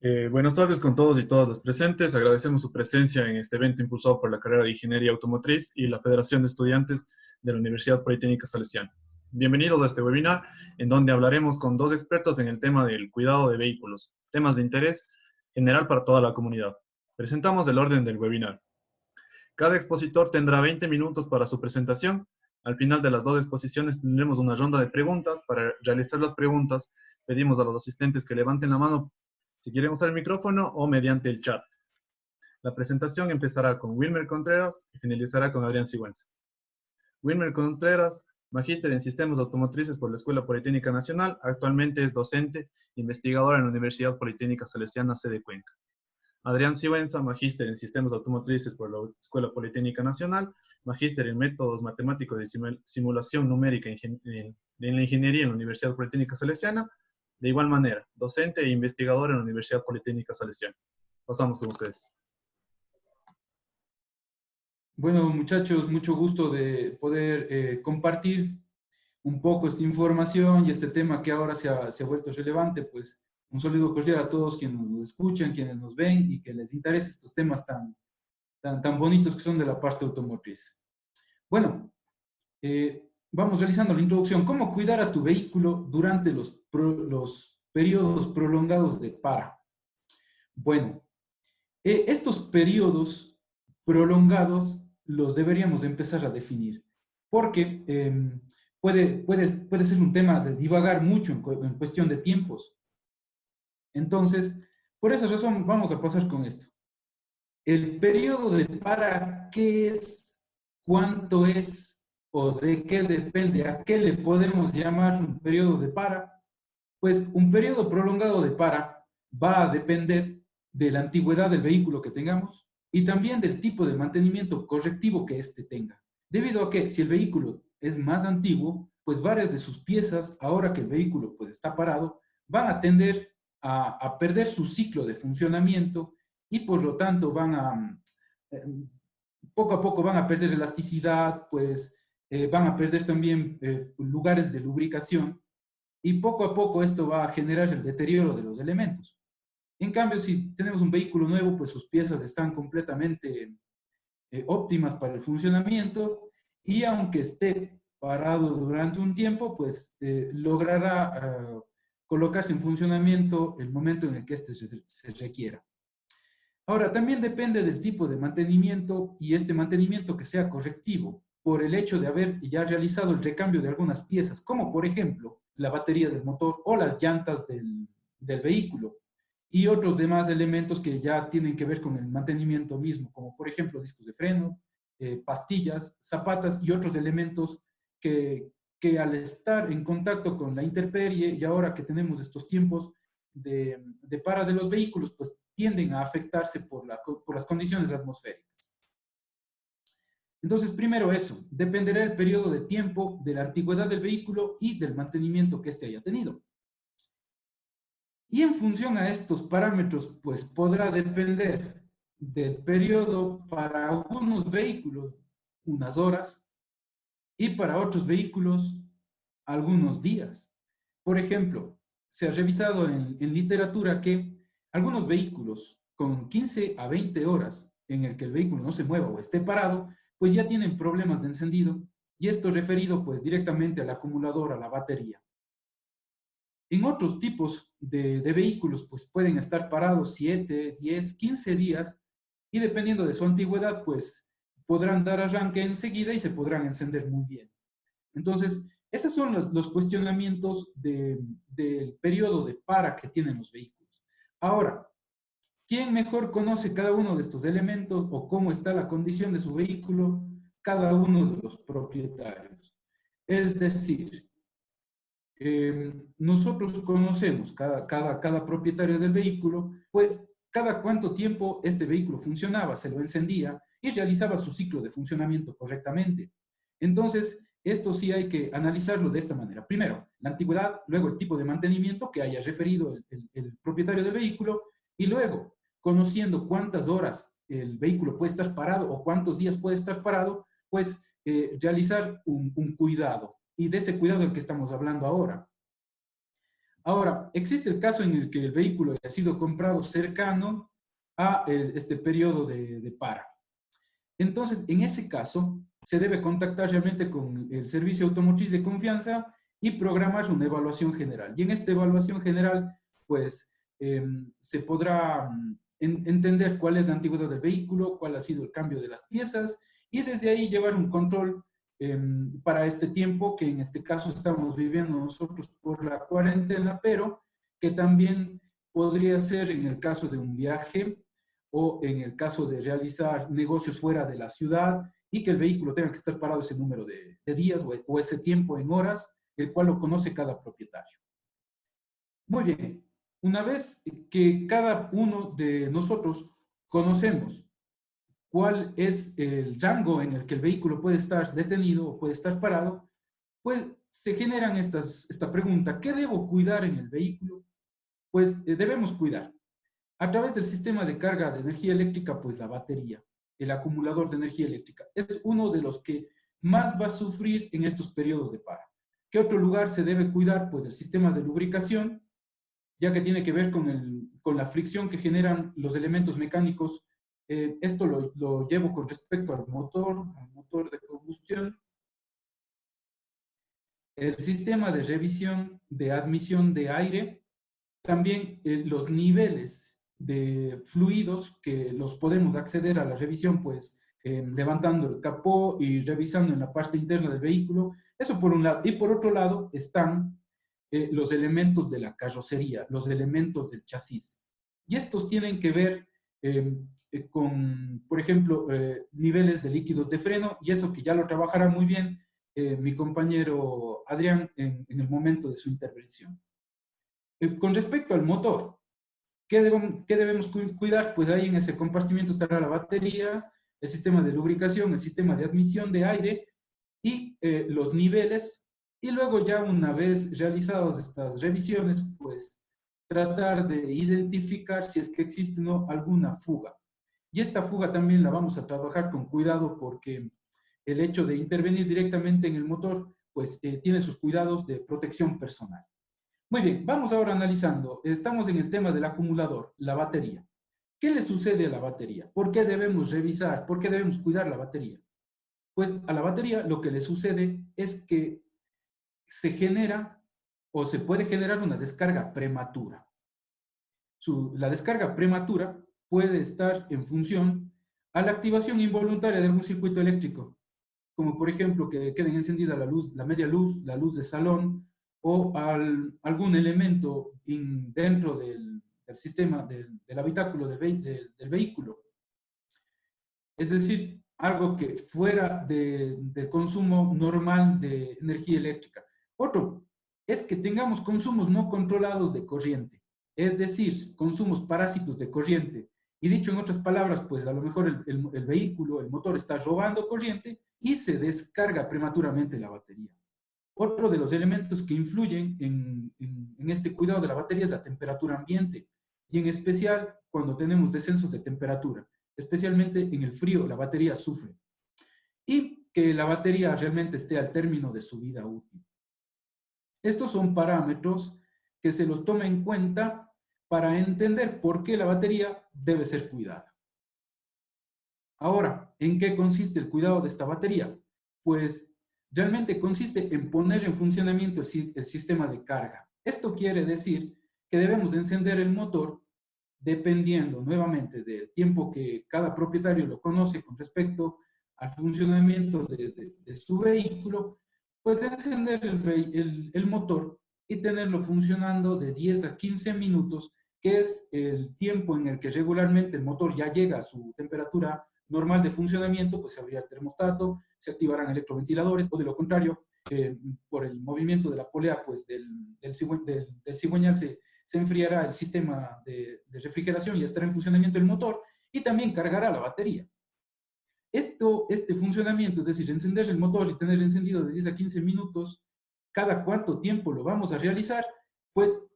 Buenas tardes con todos y todas las presentes. Agradecemos su presencia en este evento impulsado por la carrera de Ingeniería Automotriz y la Federación de Estudiantes de la Universidad Politécnica Salesiana. Bienvenidos a este webinar en donde hablaremos con dos expertos en el tema del cuidado de vehículos, temas de interés general para toda la comunidad. Presentamos el orden del webinar. Cada expositor tendrá 20 minutos para su presentación. Al final de las dos exposiciones tendremos una ronda de preguntas. Para realizar las preguntas, pedimos a los asistentes que levanten la mano si quieren usar el micrófono o mediante el chat. La presentación empezará con Wilmer Contreras y finalizará con Adrián Sigüenza. Wilmer Contreras, magíster en Sistemas Automotrices por la Escuela Politécnica Nacional, actualmente es docente, investigador en la Universidad Politécnica Salesiana, sede Cuenca. Adrián Sigüenza, magíster en Sistemas Automotrices por la Escuela Politécnica Nacional, magíster en Métodos Matemáticos de Simulación Numérica en la Ingeniería en la Universidad Politécnica Salesiana. De igual manera, docente e investigador en la Universidad Politécnica Salesiana. Pasamos con ustedes. Bueno, muchachos, mucho gusto de poder compartir un poco esta información y este tema que ahora se ha vuelto relevante. Pues un saludo cordial a todos quienes nos escuchan, quienes nos ven y que les interesen estos temas tan bonitos que son de la parte automotriz. Bueno, vamos realizando la introducción. ¿Cómo cuidar a tu vehículo durante los periodos prolongados de para? Bueno, estos periodos prolongados los deberíamos empezar a definir, porque puede ser un tema de divagar mucho en cuestión de tiempos. Entonces, por esa razón vamos a pasar con esto. El periodo de para, ¿qué es? ¿Cuánto es? ¿O de qué depende? ¿A qué le podemos llamar un periodo de para? Pues un periodo prolongado de para va a depender de la antigüedad del vehículo que tengamos y también del tipo de mantenimiento correctivo que éste tenga. Debido a que si el vehículo es más antiguo, pues varias de sus piezas, ahora que el vehículo pues está parado, van a tender a perder su ciclo de funcionamiento y por lo tanto poco a poco van a perder elasticidad, pues van a perder también lugares de lubricación y poco a poco esto va a generar el deterioro de los elementos. En cambio, si tenemos un vehículo nuevo, pues sus piezas están completamente óptimas para el funcionamiento y aunque esté parado durante un tiempo, pues logrará colocarse en funcionamiento el momento en el que este se requiera. Ahora, también depende del tipo de mantenimiento y este mantenimiento que sea correctivo por el hecho de haber ya realizado el recambio de algunas piezas, como por ejemplo la batería del motor o las llantas del vehículo y otros demás elementos que ya tienen que ver con el mantenimiento mismo, como por ejemplo discos de freno, pastillas, zapatas y otros elementos que al estar en contacto con la intemperie y ahora que tenemos estos tiempos de para de los vehículos, pues tienden a afectarse por las condiciones atmosféricas. Entonces, primero eso, dependerá del periodo de tiempo, de la antigüedad del vehículo y del mantenimiento que éste haya tenido. Y en función a estos parámetros, pues podrá depender del periodo para algunos vehículos, unas horas, y para otros vehículos, algunos días. Por ejemplo, se ha revisado en literatura que algunos vehículos con 15 a 20 horas en el que el vehículo no se mueva o esté parado, pues ya tienen problemas de encendido y esto referido pues directamente al acumulador, a la batería. En otros tipos de vehículos pues pueden estar parados 7, 10, 15 días y dependiendo de su antigüedad pues podrán dar arranque enseguida y se podrán encender muy bien. Entonces, esos son los cuestionamientos del periodo de para que tienen los vehículos. Ahora, ¿quién mejor conoce cada uno de estos elementos o cómo está la condición de su vehículo? Cada uno de los propietarios. Es decir, nosotros conocemos cada propietario del vehículo, pues cada cuánto tiempo este vehículo funcionaba, se lo encendía y realizaba su ciclo de funcionamiento correctamente. Entonces, esto sí hay que analizarlo de esta manera. Primero, la antigüedad, luego el tipo de mantenimiento que haya referido el propietario del vehículo y luego, conociendo cuántas horas el vehículo puede estar parado o cuántos días puede estar parado, pues realizar un cuidado. Y de ese cuidado del que estamos hablando ahora. Ahora, existe el caso en el que el vehículo ha sido comprado cercano a este periodo de para. Entonces, en ese caso, se debe contactar realmente con el servicio automotriz de confianza y programar una evaluación general. Y en esta evaluación general, pues, se podrá entender cuál es la antigüedad del vehículo, cuál ha sido el cambio de las piezas, y desde ahí llevar un control para este tiempo, que en este caso estamos viviendo nosotros por la cuarentena, pero que también podría ser en el caso de un viaje o en el caso de realizar negocios fuera de la ciudad y que el vehículo tenga que estar parado ese número de días o ese tiempo en horas, el cual lo conoce cada propietario. Muy bien, una vez que cada uno de nosotros conocemos cuál es el rango en el que el vehículo puede estar detenido o puede estar parado, pues se generan esta pregunta: ¿qué debo cuidar en el vehículo? Pues debemos cuidar a través del sistema de carga de energía eléctrica, pues la batería, el acumulador de energía eléctrica, es uno de los que más va a sufrir en estos periodos de para. ¿Qué otro lugar se debe cuidar? Pues el sistema de lubricación, ya que tiene que ver con la fricción que generan los elementos mecánicos. Esto lo llevo con respecto al motor de combustión. El sistema de revisión de admisión de aire, también los niveles de fluidos que los podemos acceder a la revisión, pues levantando el capó y revisando en la parte interna del vehículo. Eso por un lado. Y por otro lado están los elementos de la carrocería, los elementos del chasis. Y estos tienen que ver con, por ejemplo, niveles de líquidos de freno, y eso que ya lo trabajará muy bien mi compañero Adrián en el momento de su intervención. Con respecto al motor, ¿qué debemos cuidar? Pues ahí en ese compartimiento estará la batería, el sistema de lubricación, el sistema de admisión de aire y los niveles. Y luego ya una vez realizadas estas revisiones, pues tratar de identificar si es que existe o no alguna fuga. Y esta fuga también la vamos a trabajar con cuidado, porque el hecho de intervenir directamente en el motor, pues tiene sus cuidados de protección personal. Muy bien, vamos ahora analizando. Estamos en el tema del acumulador, la batería. ¿Qué le sucede a la batería? ¿Por qué debemos revisar? ¿Por qué debemos cuidar la batería? Pues a la batería lo que le sucede es que se genera o se puede generar una descarga prematura. La descarga prematura puede estar en función a la activación involuntaria de algún circuito eléctrico, como por ejemplo que quede encendida la luz, la media luz, la luz de salón, o algún elemento dentro del sistema, del habitáculo del vehículo. Es decir, algo que fuera del consumo normal de energía eléctrica. Otro es que tengamos consumos no controlados de corriente, es decir, consumos parásitos de corriente. Y dicho en otras palabras, pues a lo mejor el vehículo, el motor está robando corriente y se descarga prematuramente la batería. Otro de los elementos que influyen en este cuidado de la batería es la temperatura ambiente, y en especial cuando tenemos descensos de temperatura, especialmente en el frío, la batería sufre. Y que la batería realmente esté al término de su vida útil. Estos son parámetros que se los toma en cuenta para entender por qué la batería debe ser cuidada. Ahora, ¿en qué consiste el cuidado de esta batería? Pues realmente consiste en poner en funcionamiento el sistema de carga. Esto quiere decir que debemos encender el motor dependiendo nuevamente del tiempo que cada propietario lo conoce con respecto al funcionamiento de su vehículo, pues encender el motor y tenerlo funcionando de 10 a 15 minutos, que es el tiempo en el que regularmente el motor ya llega a su temperatura normal de funcionamiento. Pues se abrirá el termostato, se activarán electroventiladores, o de lo contrario, por el movimiento de la polea, pues del cigüeñal se enfriará el sistema de refrigeración y estará en funcionamiento el motor, y también cargará la batería. Este funcionamiento, es decir, encender el motor y tener encendido de 10 a 15 minutos, ¿cada cuánto tiempo lo vamos a realizar? Pues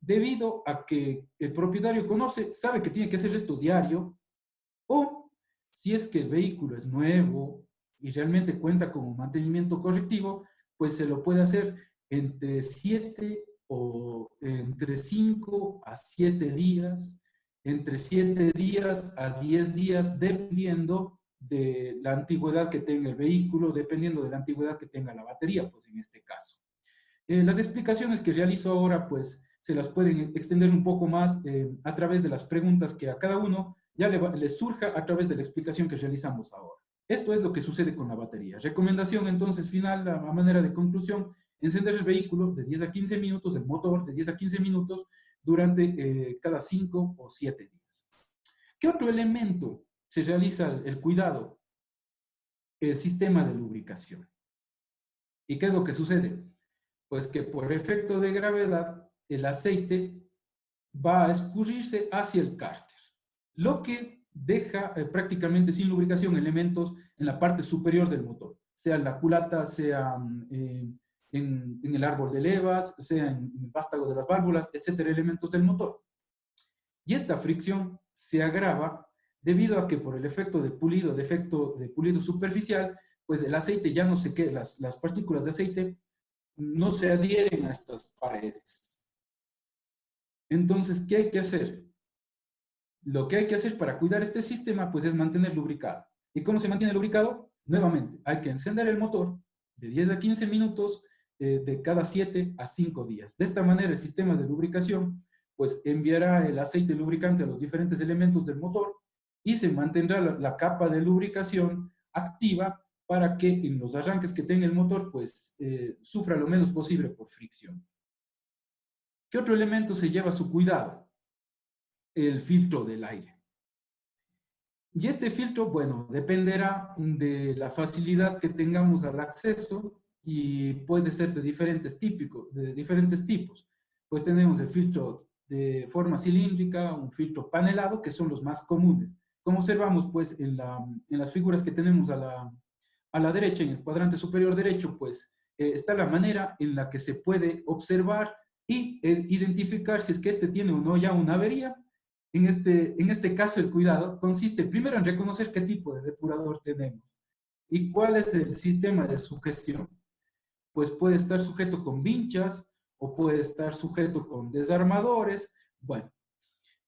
debido a que el propietario sabe que tiene que hacer esto diario, o si es que el vehículo es nuevo y realmente cuenta con un mantenimiento correctivo, pues se lo puede hacer entre 7 o entre 5 a 7 días, entre 7 días a 10 días, dependiendo de la antigüedad que tenga el vehículo, dependiendo de la antigüedad que tenga la batería, pues en este caso. Las explicaciones que realizo ahora, pues se las pueden extender un poco más a través de las preguntas que a cada uno ya le surja a través de la explicación que realizamos ahora. Esto es lo que sucede con la batería. Recomendación entonces final, a manera de conclusión, encender el vehículo de 10 a 15 minutos, el motor de 10 a 15 minutos durante cada 5 o 7 días. ¿Qué otro elemento se realiza el cuidado? El sistema de lubricación. ¿Y qué es lo que sucede? Pues que por efecto de gravedad, el aceite va a escurrirse hacia el cárter, lo que deja prácticamente sin lubricación elementos en la parte superior del motor, sea en la culata, sea en el árbol de levas, sea en el vástago de las válvulas, etcétera, elementos del motor. Y esta fricción se agrava debido a que por el efecto de pulido superficial, pues el aceite ya no se queda, las partículas de aceite no se adhieren a estas paredes. Entonces, ¿qué hay que hacer? Lo que hay que hacer para cuidar este sistema, pues es mantener lubricado. ¿Y cómo se mantiene lubricado? Nuevamente, hay que encender el motor de 10 a 15 minutos de cada 7 a 5 días. De esta manera, el sistema de lubricación, pues enviará el aceite lubricante a los diferentes elementos del motor y se mantendrá la capa de lubricación activa para que en los arranques que tenga el motor, pues sufra lo menos posible por fricción. ¿Qué otro elemento se lleva a su cuidado? El filtro del aire. Y este filtro, bueno, dependerá de la facilidad que tengamos al acceso y puede ser de diferentes tipos. Pues tenemos el filtro de forma cilíndrica, un filtro panelado, que son los más comunes. Como observamos, pues, en las figuras que tenemos a la derecha, en el cuadrante superior derecho, pues, está la manera en la que se puede observar y identificar si es que este tiene o no ya una avería. En este caso, el cuidado consiste primero en reconocer qué tipo de depurador tenemos y cuál es el sistema de sujeción. Pues puede estar sujeto con vinchas o puede estar sujeto con desarmadores. Bueno,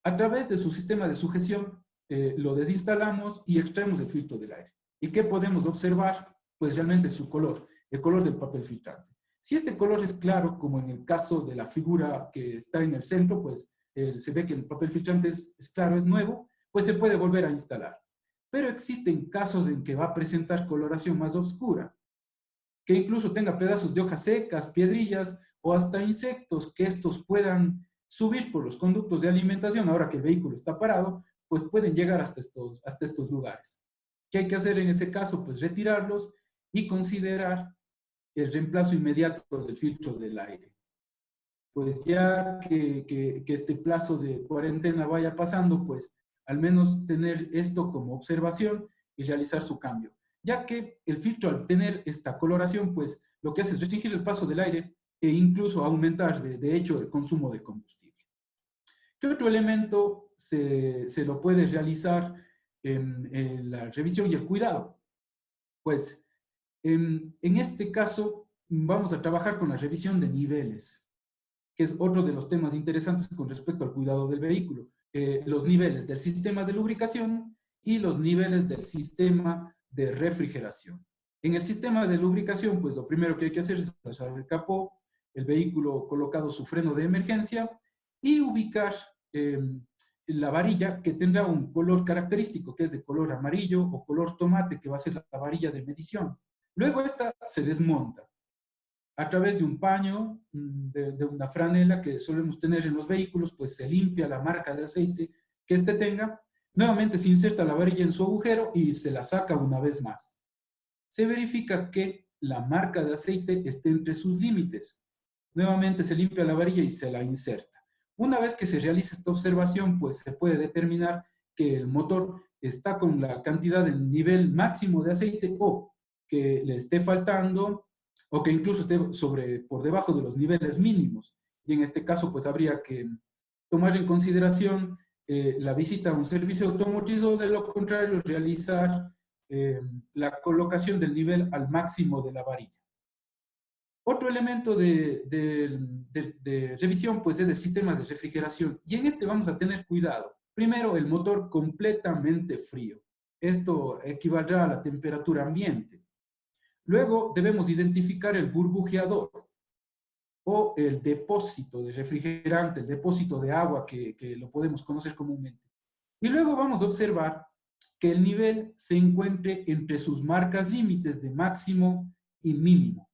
a través de su sistema de sujeción lo desinstalamos y extraemos el filtro del aire. ¿Y qué podemos observar? Pues realmente su color, el color del papel filtrante. Si este color es claro, como en el caso de la figura que está en el centro, pues se ve que el papel filtrante es claro, es nuevo, pues se puede volver a instalar. Pero existen casos en que va a presentar coloración más oscura, que incluso tenga pedazos de hojas secas, piedrillas o hasta insectos que estos puedan subir por los conductos de alimentación. Ahora que el vehículo está parado, pues pueden llegar hasta estos lugares. ¿Qué hay que hacer en ese caso? Pues retirarlos y considerar el reemplazo inmediato del filtro del aire. Pues ya que este plazo de cuarentena vaya pasando, pues al menos tener esto como observación y realizar su cambio. Ya que el filtro, al tener esta coloración, pues lo que hace es restringir el paso del aire e incluso aumentar, de hecho, el consumo de combustible. ¿Qué otro elemento se lo puede realizar en la revisión y el cuidado? Pues en este caso vamos a trabajar con la revisión de niveles, que es otro de los temas interesantes con respecto al cuidado del vehículo. Los niveles del sistema de lubricación y los niveles del sistema de refrigeración. En el sistema de lubricación, pues lo primero que hay que hacer es pasar el capó, el vehículo colocado su freno de emergencia y ubicar la varilla que tendrá un color característico, que es de color amarillo o color tomate, que va a ser la varilla de medición. Luego esta se desmonta a través de un paño, de una franela que solemos tener en los vehículos, pues se limpia la marca de aceite que éste tenga, nuevamente se inserta la varilla en su agujero y se la saca una vez más. Se verifica que la marca de aceite esté entre sus límites. Nuevamente se limpia la varilla y se la inserta. Una vez que se realiza esta observación, pues se puede determinar que el motor está con la cantidad de nivel máximo de aceite o que le esté faltando o que incluso esté por debajo de los niveles mínimos. Y en este caso, pues habría que tomar en consideración la visita a un servicio automotriz o de lo contrario realizar la colocación del nivel al máximo de la varilla. Otro elemento de revisión pues es el sistema de refrigeración, y en este vamos a tener cuidado. Primero, el motor completamente frío. Esto equivaldrá a la temperatura ambiente. Luego debemos identificar el burbujeador o el depósito de refrigerante, el depósito de agua que lo podemos conocer comúnmente. Y luego vamos a observar que el nivel se encuentre entre sus marcas límites de máximo y mínimo.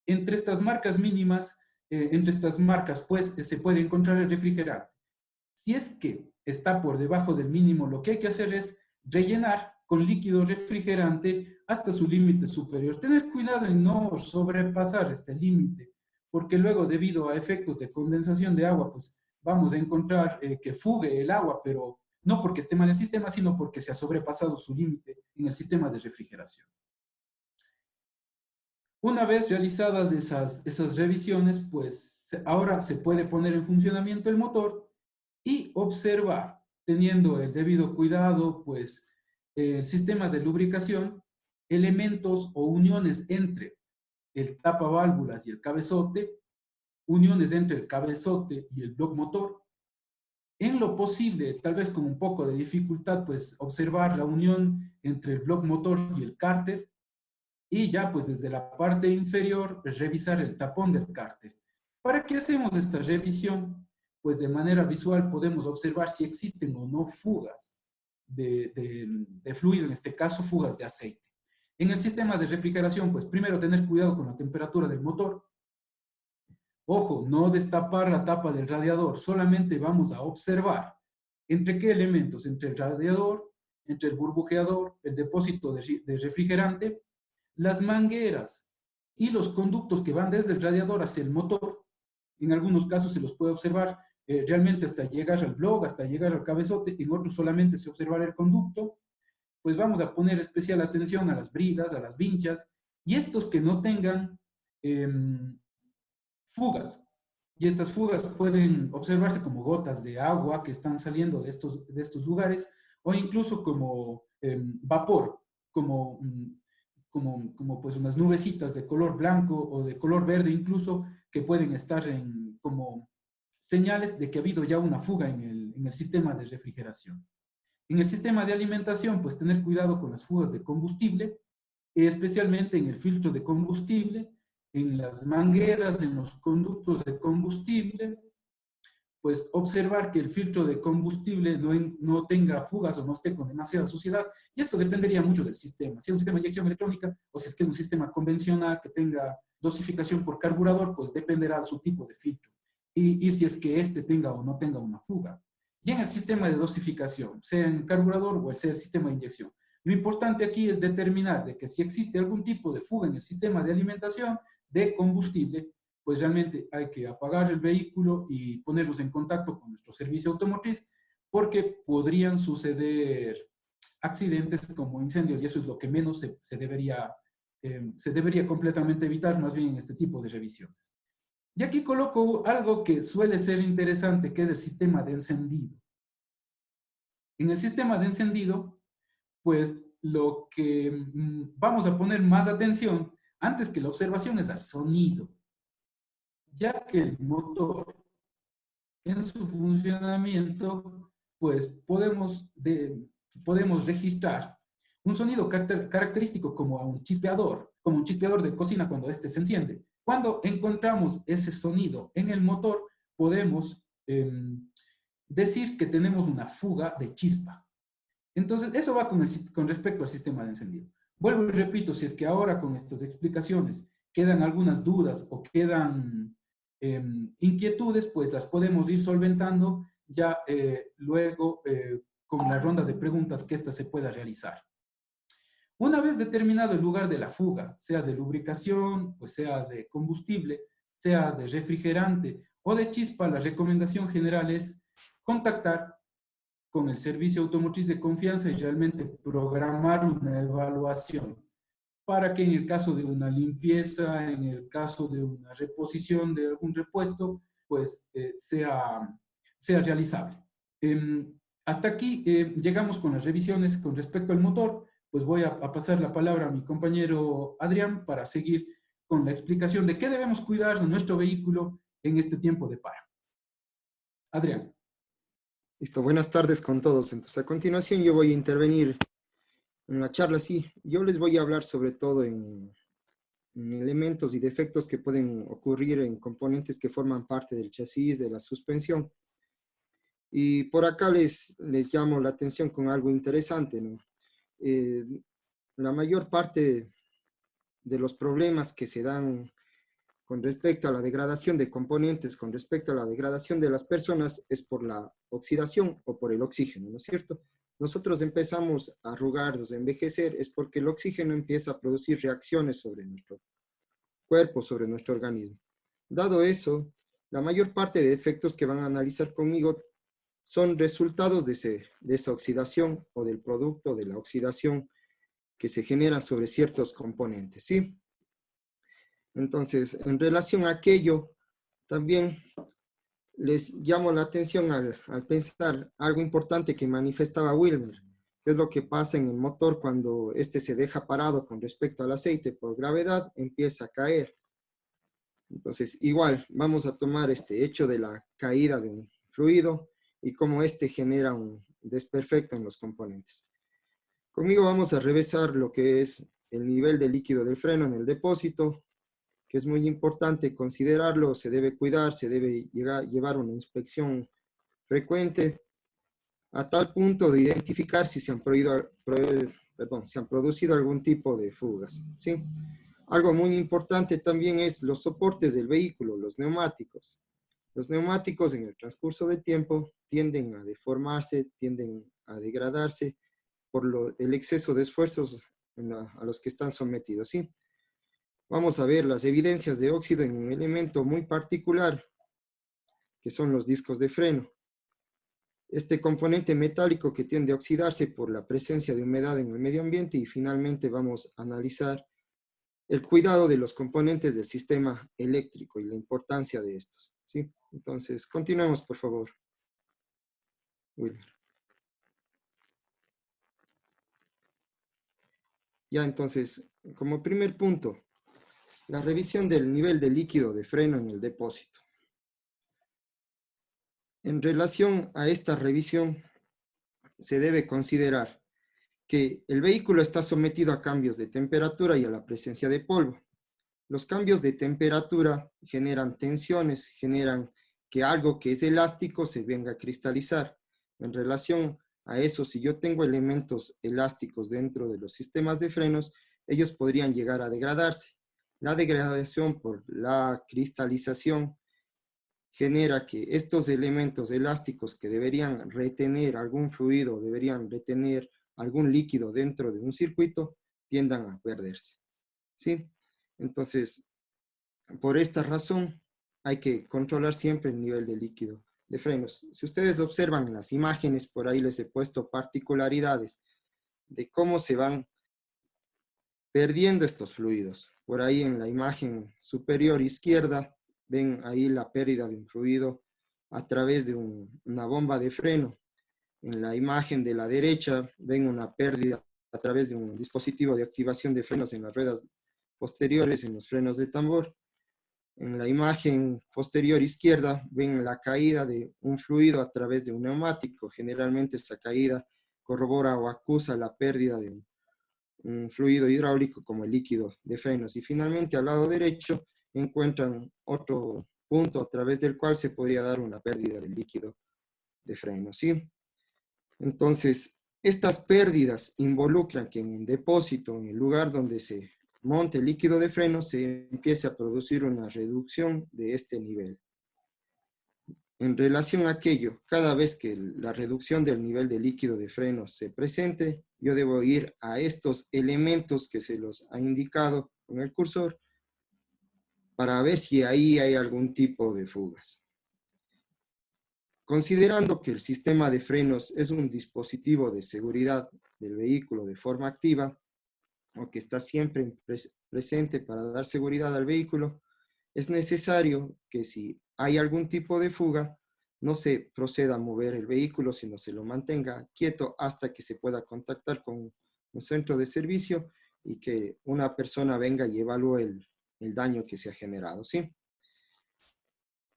Entre estas marcas mínimas, entre estas marcas, pues, se puede encontrar el refrigerante. Si es que está por debajo del mínimo, lo que hay que hacer es rellenar con líquido refrigerante hasta su límite superior. Tener cuidado en no sobrepasar este límite, porque luego, debido a efectos de condensación de agua, pues vamos a encontrar que fugue el agua, pero no porque esté mal el sistema, sino porque se ha sobrepasado su límite en el sistema de refrigeración. Una vez realizadas esas revisiones, pues ahora se puede poner en funcionamiento el motor y observar, teniendo el debido cuidado, pues el sistema de lubricación, elementos o uniones entre el tapaválvulas y el cabezote, uniones entre el cabezote y el bloque motor. En lo posible, tal vez con un poco de dificultad, pues observar la unión entre el bloque motor y el cárter, y ya pues desde la parte inferior revisar el tapón del cárter. ¿Para qué hacemos esta revisión? Pues de manera visual podemos observar si existen o no fugas de fluido, en este caso fugas de aceite. En el sistema de refrigeración, pues primero tener cuidado con la temperatura del motor. Ojo, no destapar la tapa del radiador, solamente vamos a observar entre qué elementos, entre el radiador, entre el burbujeador, el depósito de refrigerante, las mangueras y los conductos que van desde el radiador hacia el motor. En algunos casos se los puede observar realmente hasta llegar al bloque, hasta llegar al cabezote, en otros solamente se observará el conducto. Pues vamos a poner especial atención a las bridas, a las vinchas, y estos que no tengan fugas. Y estas fugas pueden observarse como gotas de agua que están saliendo de estos lugares, o incluso como vapor, como como pues unas nubecitas de color blanco o de color verde incluso, que pueden estar como señales de que ha habido ya una fuga en el sistema de refrigeración. En el sistema de alimentación, pues tener cuidado con las fugas de combustible, especialmente en el filtro de combustible, en las mangueras, en los conductos de combustible, pues observar que el filtro de combustible no tenga fugas o no esté con demasiada suciedad, y esto dependería mucho del sistema. Si es un sistema de inyección electrónica o si es que es un sistema convencional que tenga dosificación por carburador, pues dependerá de su tipo de filtro, y si es que este tenga o no tenga una fuga. Y en el sistema de dosificación, sea en carburador o sea el sistema de inyección, lo importante aquí es determinar de que si existe algún tipo de fuga en el sistema de alimentación de combustible, pues realmente hay que apagar el vehículo y ponerlos en contacto con nuestro servicio automotriz, porque podrían suceder accidentes como incendios, y eso es lo que menos se debería completamente evitar, más bien en este tipo de revisiones. Y aquí coloco algo que suele ser interesante, que es el sistema de encendido. En el sistema de encendido, pues lo que vamos a poner más atención antes que la observación es al sonido, ya que el motor en su funcionamiento, pues podemos registrar un sonido característico como un chispeador de cocina cuando éste se enciende. Cuando encontramos ese sonido en el motor, podemos decir que tenemos una fuga de chispa. Entonces, eso va con respecto al sistema de encendido. Vuelvo y repito, si es que ahora con estas explicaciones quedan algunas dudas o quedan inquietudes, pues las podemos ir solventando ya luego con la ronda de preguntas que ésta se pueda realizar. Una vez determinado el lugar de la fuga, sea de lubricación, pues sea de combustible, sea de refrigerante o de chispa, la recomendación general es contactar con el servicio automotriz de confianza y realmente programar una evaluación para que en el caso de una limpieza, en el caso de una reposición de algún repuesto, pues sea realizable. Hasta aquí llegamos con las revisiones con respecto al motor. Pues voy a pasar la palabra a mi compañero Adrián para seguir con la explicación de qué debemos cuidar de nuestro vehículo en este tiempo de paro. Adrián. Listo, buenas tardes con todos. Entonces, a continuación yo voy a intervenir en la charla. Sí, yo les voy a hablar sobre todo en elementos y defectos que pueden ocurrir en componentes que forman parte del chasis, de la suspensión. Y por acá les llamo la atención con algo interesante, ¿no? La mayor parte de los problemas que se dan con respecto a la degradación de componentes, con respecto a la degradación de las personas, es por la oxidación o por el oxígeno, ¿no es cierto? Nosotros empezamos a arrugarnos, a envejecer, es porque el oxígeno empieza a producir reacciones sobre nuestro cuerpo, sobre nuestro organismo. Dado eso, la mayor parte de efectos que van a analizar conmigo son resultados de esa oxidación o del producto de la oxidación que se genera sobre ciertos componentes, ¿sí? Entonces, en relación a aquello, también les llamo la atención al pensar algo importante que manifestaba Wilmer, que es lo que pasa en el motor cuando este se deja parado con respecto al aceite por gravedad, empieza a caer. Entonces, igual, vamos a tomar este hecho de la caída de un fluido y cómo este genera un desperfecto en los componentes. Conmigo vamos a revisar lo que es el nivel de líquido del freno en el depósito, que es muy importante considerarlo, se debe cuidar, se debe llevar una inspección frecuente, a tal punto de identificar si se han producido algún tipo de fugas, ¿sí? Algo muy importante también es los soportes del vehículo, los neumáticos. Los neumáticos en el transcurso del tiempo tienden a deformarse, tienden a degradarse por el exceso de esfuerzos a los que están sometidos, ¿sí? Vamos a ver las evidencias de óxido en un elemento muy particular, que son los discos de freno. Este componente metálico que tiende a oxidarse por la presencia de humedad en el medio ambiente, y finalmente vamos a analizar el cuidado de los componentes del sistema eléctrico y la importancia de estos, ¿sí? Entonces, continuemos, por favor. Wilmer. Ya, entonces, como primer punto, la revisión del nivel de líquido de freno en el depósito. En relación a esta revisión, se debe considerar que el vehículo está sometido a cambios de temperatura y a la presencia de polvo. Los cambios de temperatura generan tensiones, generan que algo que es elástico se venga a cristalizar. En relación a eso, si yo tengo elementos elásticos dentro de los sistemas de frenos, ellos podrían llegar a degradarse. La degradación por la cristalización genera que estos elementos elásticos que deberían retener algún fluido, deberían retener algún líquido dentro de un circuito, tiendan a perderse, ¿sí? Entonces, por esta razón, hay que controlar siempre el nivel de líquido de frenos. Si ustedes observan en las imágenes, por ahí les he puesto particularidades de cómo se van perdiendo estos fluidos. Por ahí en la imagen superior izquierda, ven ahí la pérdida de un fluido a través de una bomba de freno. En la imagen de la derecha, ven una pérdida a través de un dispositivo de activación de frenos en las ruedas posteriores, en los frenos de tambor. En la imagen posterior izquierda, ven la caída de un fluido a través de un neumático. Generalmente esta caída corrobora o acusa la pérdida de un fluido hidráulico como el líquido de frenos. Y finalmente al lado derecho encuentran otro punto a través del cual se podría dar una pérdida del líquido de frenos, ¿sí? Entonces, estas pérdidas involucran que en un depósito, en el lugar donde se monte el líquido de freno, se empiece a producir una reducción de este nivel. En relación a aquello, cada vez que la reducción del nivel de líquido de freno se presente, yo debo ir a estos elementos que se los ha indicado con el cursor para ver si ahí hay algún tipo de fugas. Considerando que el sistema de frenos es un dispositivo de seguridad del vehículo de forma activa, o que está siempre presente para dar seguridad al vehículo, es necesario que si hay algún tipo de fuga, no se proceda a mover el vehículo, sino se lo mantenga quieto hasta que se pueda contactar con un centro de servicio y que una persona venga y evalúe el daño que se ha generado, ¿sí?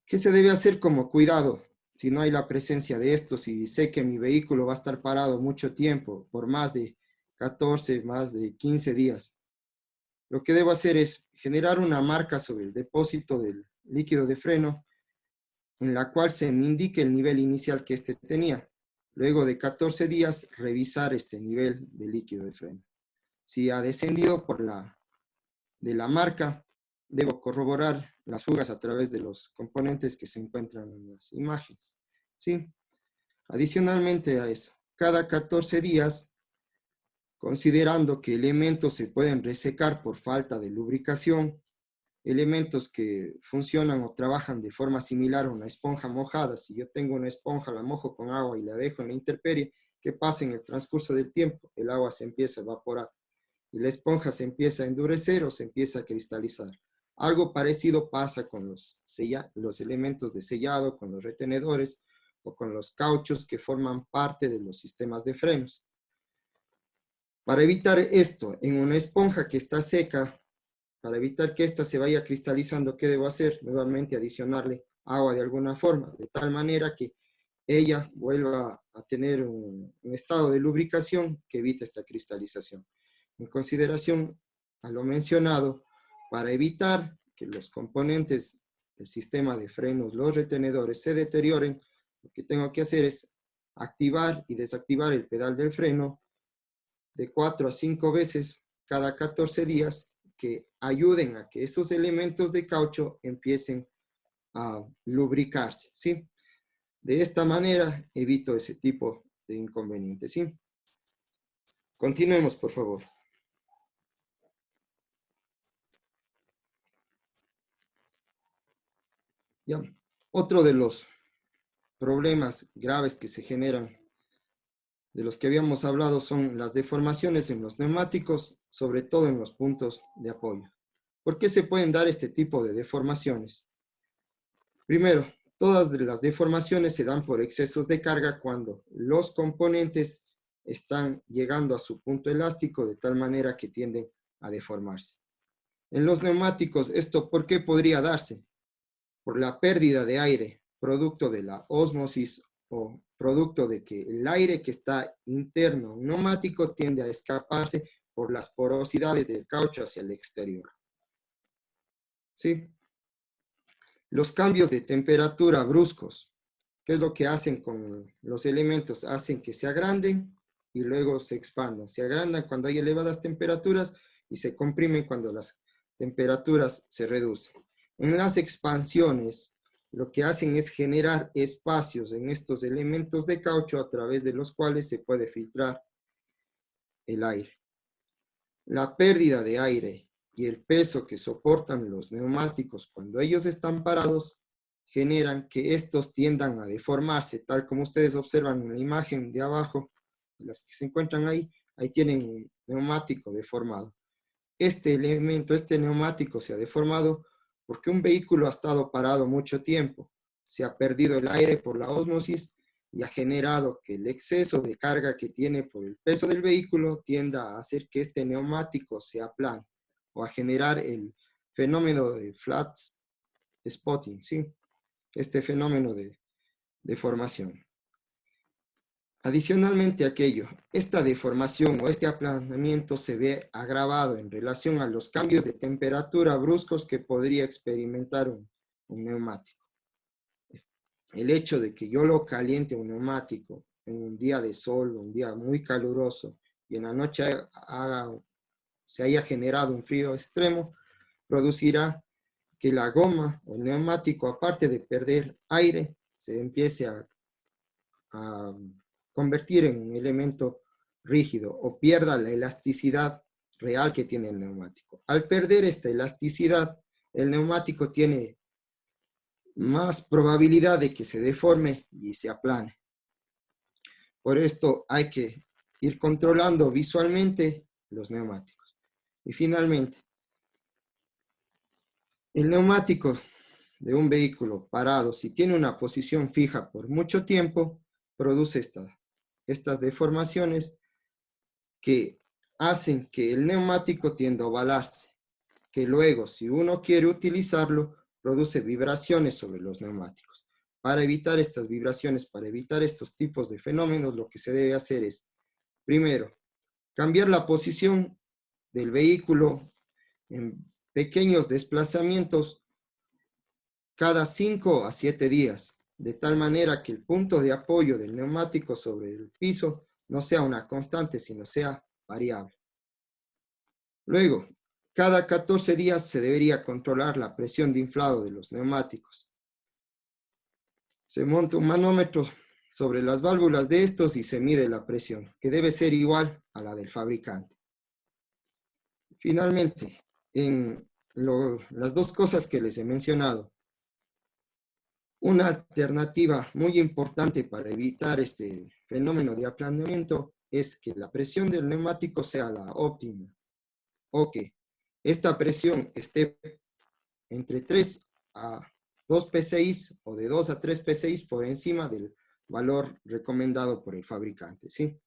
¿Qué se debe hacer como cuidado si no hay la presencia de estos y sé que mi vehículo va a estar parado mucho tiempo, por más de 14, más de 15 días? Lo que debo hacer es generar una marca sobre el depósito del líquido de freno en la cual se me indique el nivel inicial que éste tenía. Luego de 14 días, revisar este nivel de líquido de freno. Si ha descendido de la marca, debo corroborar las fugas a través de los componentes que se encuentran en las imágenes, ¿sí? Adicionalmente a eso, cada 14 días, considerando que elementos se pueden resecar por falta de lubricación, elementos que funcionan o trabajan de forma similar a una esponja mojada. Si yo tengo una esponja, la mojo con agua y la dejo en la intemperie, ¿qué pasa en el transcurso del tiempo? El agua se empieza a evaporar y la esponja se empieza a endurecer o se empieza a cristalizar. Algo parecido pasa con los elementos de sellado, con los retenedores o con los cauchos que forman parte de los sistemas de frenos. Para evitar esto en una esponja que está seca, para evitar que ésta se vaya cristalizando, ¿qué debo hacer? Nuevamente adicionarle agua de alguna forma, de tal manera que ella vuelva a tener un estado de lubricación que evite esta cristalización. En consideración a lo mencionado, para evitar que los componentes del sistema de frenos, los retenedores, se deterioren, lo que tengo que hacer es activar y desactivar el pedal del freno de 4 a 5 veces cada 14 días, que ayuden a que esos elementos de caucho empiecen a lubricarse, ¿sí? De esta manera evito ese tipo de inconvenientes, ¿sí? Continuemos, por favor. Ya. Otro de los problemas graves que se generan, de los que habíamos hablado, son las deformaciones en los neumáticos, sobre todo en los puntos de apoyo. ¿Por qué se pueden dar este tipo de deformaciones? Primero, todas las deformaciones se dan por excesos de carga cuando los componentes están llegando a su punto elástico de tal manera que tienden a deformarse. En los neumáticos, ¿esto por qué podría darse? Por la pérdida de aire, producto de la ósmosis o producto de que el aire que está interno en un neumático tiende a escaparse por las porosidades del caucho hacia el exterior. ¿Sí? Los cambios de temperatura bruscos, ¿qué es lo que hacen con los elementos? Hacen que se agranden y luego se expandan. Se agrandan cuando hay elevadas temperaturas y se comprimen cuando las temperaturas se reducen. En las expansiones, lo que hacen es generar espacios en estos elementos de caucho a través de los cuales se puede filtrar el aire. La pérdida de aire y el peso que soportan los neumáticos cuando ellos están parados generan que estos tiendan a deformarse, tal como ustedes observan en la imagen de abajo, las que se encuentran ahí tienen un neumático deformado. Este elemento, este neumático se ha deformado porque un vehículo ha estado parado mucho tiempo, se ha perdido el aire por la ósmosis y ha generado que el exceso de carga que tiene por el peso del vehículo tienda a hacer que este neumático se aplane o a generar el fenómeno de flat spotting, ¿sí? Este fenómeno de deformación. Adicionalmente a aquello, esta deformación o este aplanamiento se ve agravado en relación a los cambios de temperatura bruscos que podría experimentar un neumático. El hecho de que yo lo caliente un neumático en un día de sol, un día muy caluroso, y en la noche se haya generado un frío extremo, producirá que la goma o el neumático, aparte de perder aire, se empiece a convertir en un elemento rígido o pierda la elasticidad real que tiene el neumático. Al perder esta elasticidad, el neumático tiene más probabilidad de que se deforme y se aplane. Por esto hay que ir controlando visualmente los neumáticos. Y finalmente, el neumático de un vehículo parado, si tiene una posición fija por mucho tiempo, produce estas deformaciones que hacen que el neumático tienda a ovalarse. que luego, si uno quiere utilizarlo, produce vibraciones sobre los neumáticos. Para evitar estas vibraciones, para evitar estos tipos de fenómenos, lo que se debe hacer es, primero, cambiar la posición del vehículo en pequeños desplazamientos cada 5 a 7 días, de tal manera que el punto de apoyo del neumático sobre el piso no sea una constante, sino sea variable. Luego, cada 14 días se debería controlar la presión de inflado de los neumáticos. Se monta un manómetro sobre las válvulas de estos y se mide la presión, que debe ser igual a la del fabricante. Finalmente, en las dos cosas que les he mencionado, una alternativa muy importante para evitar este fenómeno de aplanamiento es que la presión del neumático sea la óptima, o que esta presión esté entre 3 a 2 PSI o de 2 a 3 PSI por encima del valor recomendado por el fabricante, ¿sí?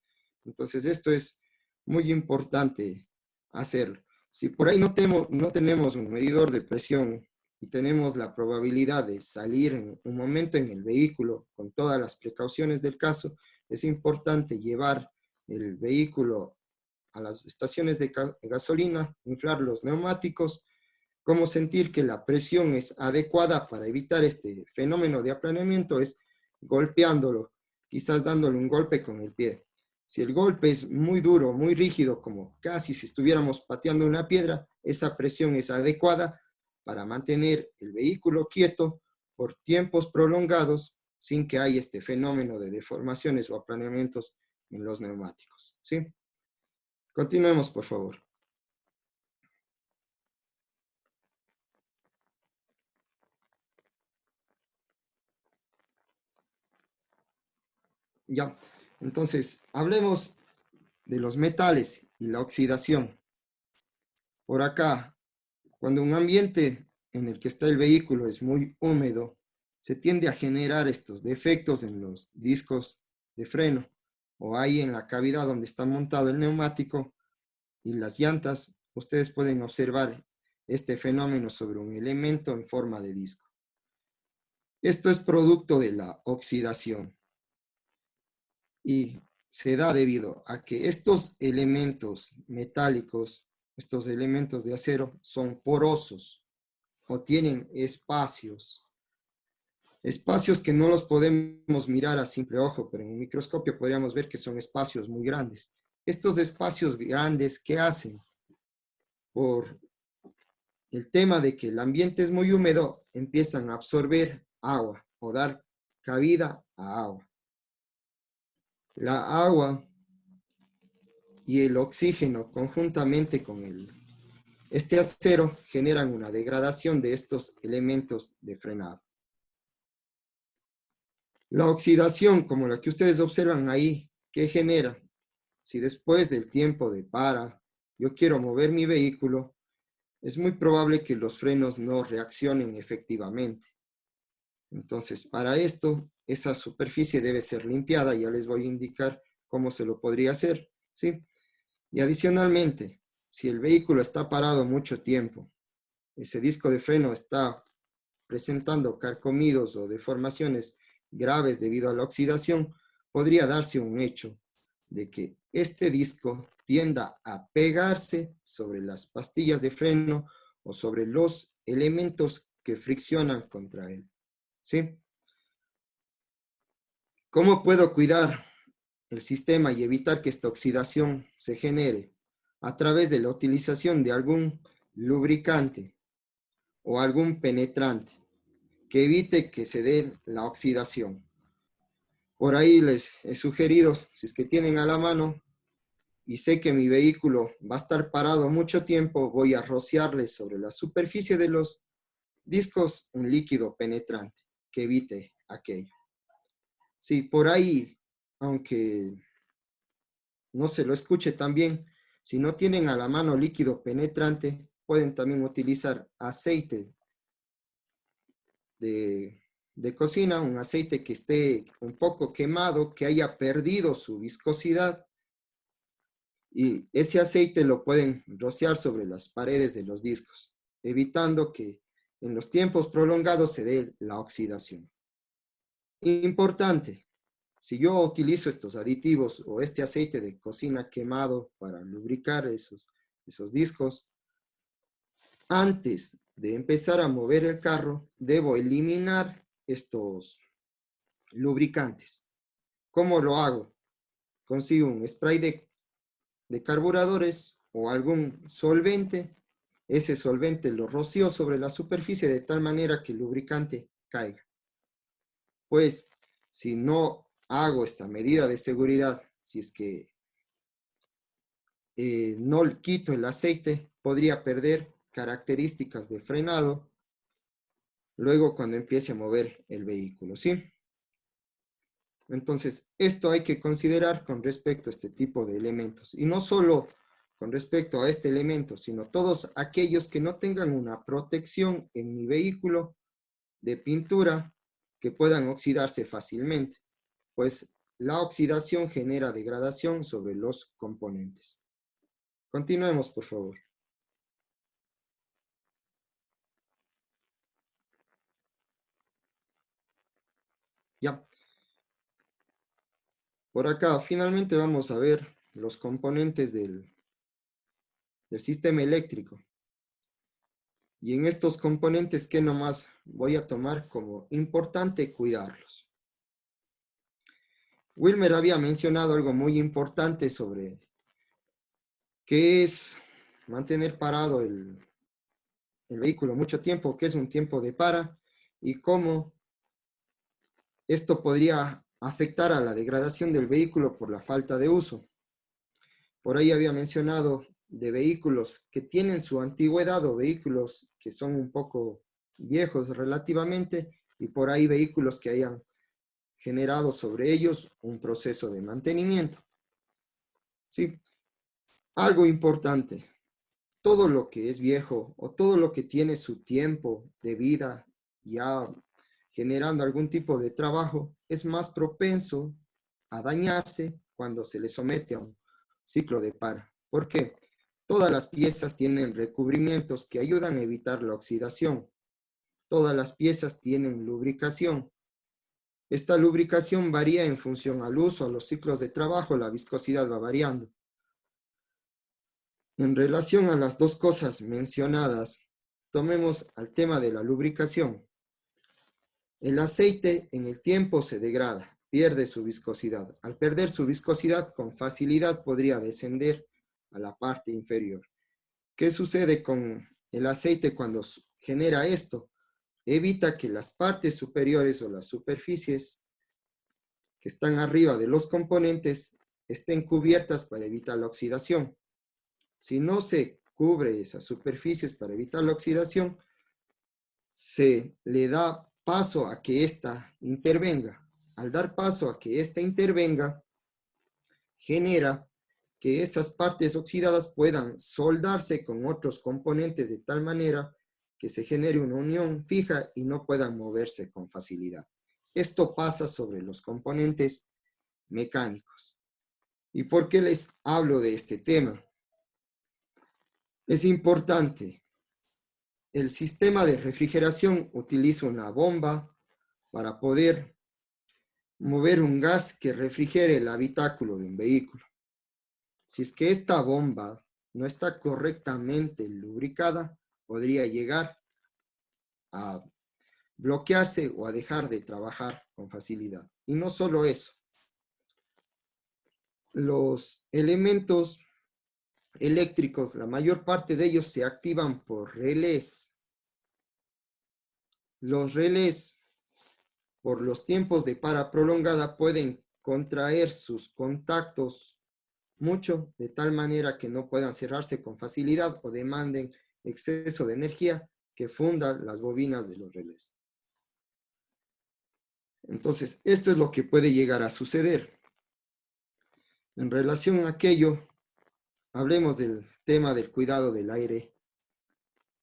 Entonces esto es muy importante hacerlo. Si por ahí no tenemos un medidor de presión y tenemos la probabilidad de salir en un momento en el vehículo con todas las precauciones del caso, es importante llevar el vehículo a las estaciones de gasolina, inflar los neumáticos, cómo sentir que la presión es adecuada para evitar este fenómeno de aplanamiento es golpeándolo, quizás dándole un golpe con el pie. Si el golpe es muy duro, muy rígido, como casi si estuviéramos pateando una piedra, esa presión es adecuada para mantener el vehículo quieto por tiempos prolongados sin que haya este fenómeno de deformaciones o aplanamientos en los neumáticos, ¿sí? Continuemos, por favor. Ya, entonces, hablemos de los metales y la oxidación. Por acá, cuando un ambiente en el que está el vehículo es muy húmedo, se tiende a generar estos defectos en los discos de freno o ahí en la cavidad donde está montado el neumático y las llantas. Ustedes pueden observar este fenómeno sobre un elemento en forma de disco. Esto es producto de la oxidación y se da debido a que estos elementos metálicos, estos elementos de acero, son porosos o tienen espacios que no los podemos mirar a simple ojo, pero en un microscopio podríamos ver que son espacios muy grandes. Estos espacios grandes, ¿qué hacen? Por el tema de que el ambiente es muy húmedo, empiezan a absorber agua o dar cabida a agua. La agua y el oxígeno conjuntamente con este acero generan una degradación de estos elementos de frenado. La oxidación, como la que ustedes observan ahí, ¿qué genera? Si después del tiempo de para, yo quiero mover mi vehículo, es muy probable que los frenos no reaccionen efectivamente. Entonces, para esto, esa superficie debe ser limpiada. Ya les voy a indicar cómo se lo podría hacer, ¿sí? Y adicionalmente, si el vehículo está parado mucho tiempo, ese disco de freno está presentando carcomidos o deformaciones graves debido a la oxidación, podría darse un hecho de que este disco tienda a pegarse sobre las pastillas de freno o sobre los elementos que friccionan contra él, ¿sí? ¿Cómo puedo cuidar el sistema y evitar que esta oxidación se genere? A través de la utilización de algún lubricante o algún penetrante que evite que se dé la oxidación. Por ahí les he sugerido, si es que tienen a la mano y sé que mi vehículo va a estar parado mucho tiempo, voy a rociarle sobre la superficie de los discos un líquido penetrante que evite aquello. Sí, por ahí, aunque no se lo escuche tan bien, si no tienen a la mano líquido penetrante, pueden también utilizar aceite de cocina, un aceite que esté un poco quemado, que haya perdido su viscosidad, y ese aceite lo pueden rociar sobre las paredes de los discos. evitando que en los tiempos prolongados se dé la oxidación. Importante, si yo utilizo estos aditivos o este aceite de cocina quemado para lubricar esos discos, antes de empezar a mover el carro, debo eliminar estos lubricantes. ¿Cómo lo hago? Consigo un spray de carburadores o algún solvente. Ese solvente lo rocío sobre la superficie de tal manera que el lubricante caiga. Pues, si no hago esta medida de seguridad, si es que no quito el aceite, podría perder características de frenado luego cuando empiece a mover el vehículo, ¿sí? Entonces, esto hay que considerar con respecto a este tipo de elementos. Y no solo con respecto a este elemento, sino todos aquellos que no tengan una protección en mi vehículo de pintura que puedan oxidarse fácilmente, pues la oxidación genera degradación sobre los componentes. Continuemos, por favor. Ya. Por acá, finalmente vamos a ver los componentes del sistema eléctrico. Y en estos componentes, ¿qué nomás voy a tomar como importante cuidarlos? Wilmer había mencionado algo muy importante sobre qué es mantener parado el vehículo mucho tiempo, qué es un tiempo de para y cómo esto podría afectar a la degradación del vehículo por la falta de uso. Por ahí había mencionado de vehículos que tienen su antigüedad o vehículos que son un poco viejos relativamente y por ahí vehículos que hayan generado sobre ellos un proceso de mantenimiento. ¿Sí? Algo importante, todo lo que es viejo o todo lo que tiene su tiempo de vida ya generando algún tipo de trabajo es más propenso a dañarse cuando se le somete a un ciclo de para. ¿Por qué? Todas las piezas tienen recubrimientos que ayudan a evitar la oxidación. Todas las piezas tienen lubricación. Esta lubricación varía en función al uso, a los ciclos de trabajo, la viscosidad va variando. En relación a las dos cosas mencionadas, tomemos al tema de la lubricación. El aceite en el tiempo se degrada, pierde su viscosidad. Al perder su viscosidad, con facilidad podría descender a la parte inferior. ¿Qué sucede con el aceite cuando genera esto? Evita que las partes superiores o las superficies que están arriba de los componentes estén cubiertas para evitar la oxidación. Si no se cubre esas superficies para evitar la oxidación, se le da paso a que ésta intervenga. Al dar paso a que ésta intervenga, genera que esas partes oxidadas puedan soldarse con otros componentes de tal manera que se genere una unión fija y no puedan moverse con facilidad. Esto pasa sobre los componentes mecánicos. ¿Y por qué les hablo de este tema? Es importante. El sistema de refrigeración utiliza una bomba para poder mover un gas que refrigere el habitáculo de un vehículo. Si es que esta bomba no está correctamente lubricada, podría llegar a bloquearse o a dejar de trabajar con facilidad. Y no solo eso. Los elementos eléctricos, la mayor parte de ellos se activan por relés. Los relés, por los tiempos de para prolongada, pueden contraer sus contactos mucho, de tal manera que no puedan cerrarse con facilidad o demanden exceso de energía que funda las bobinas de los relés. Entonces, esto es lo que puede llegar a suceder. En relación a aquello, hablemos del tema del cuidado del aire,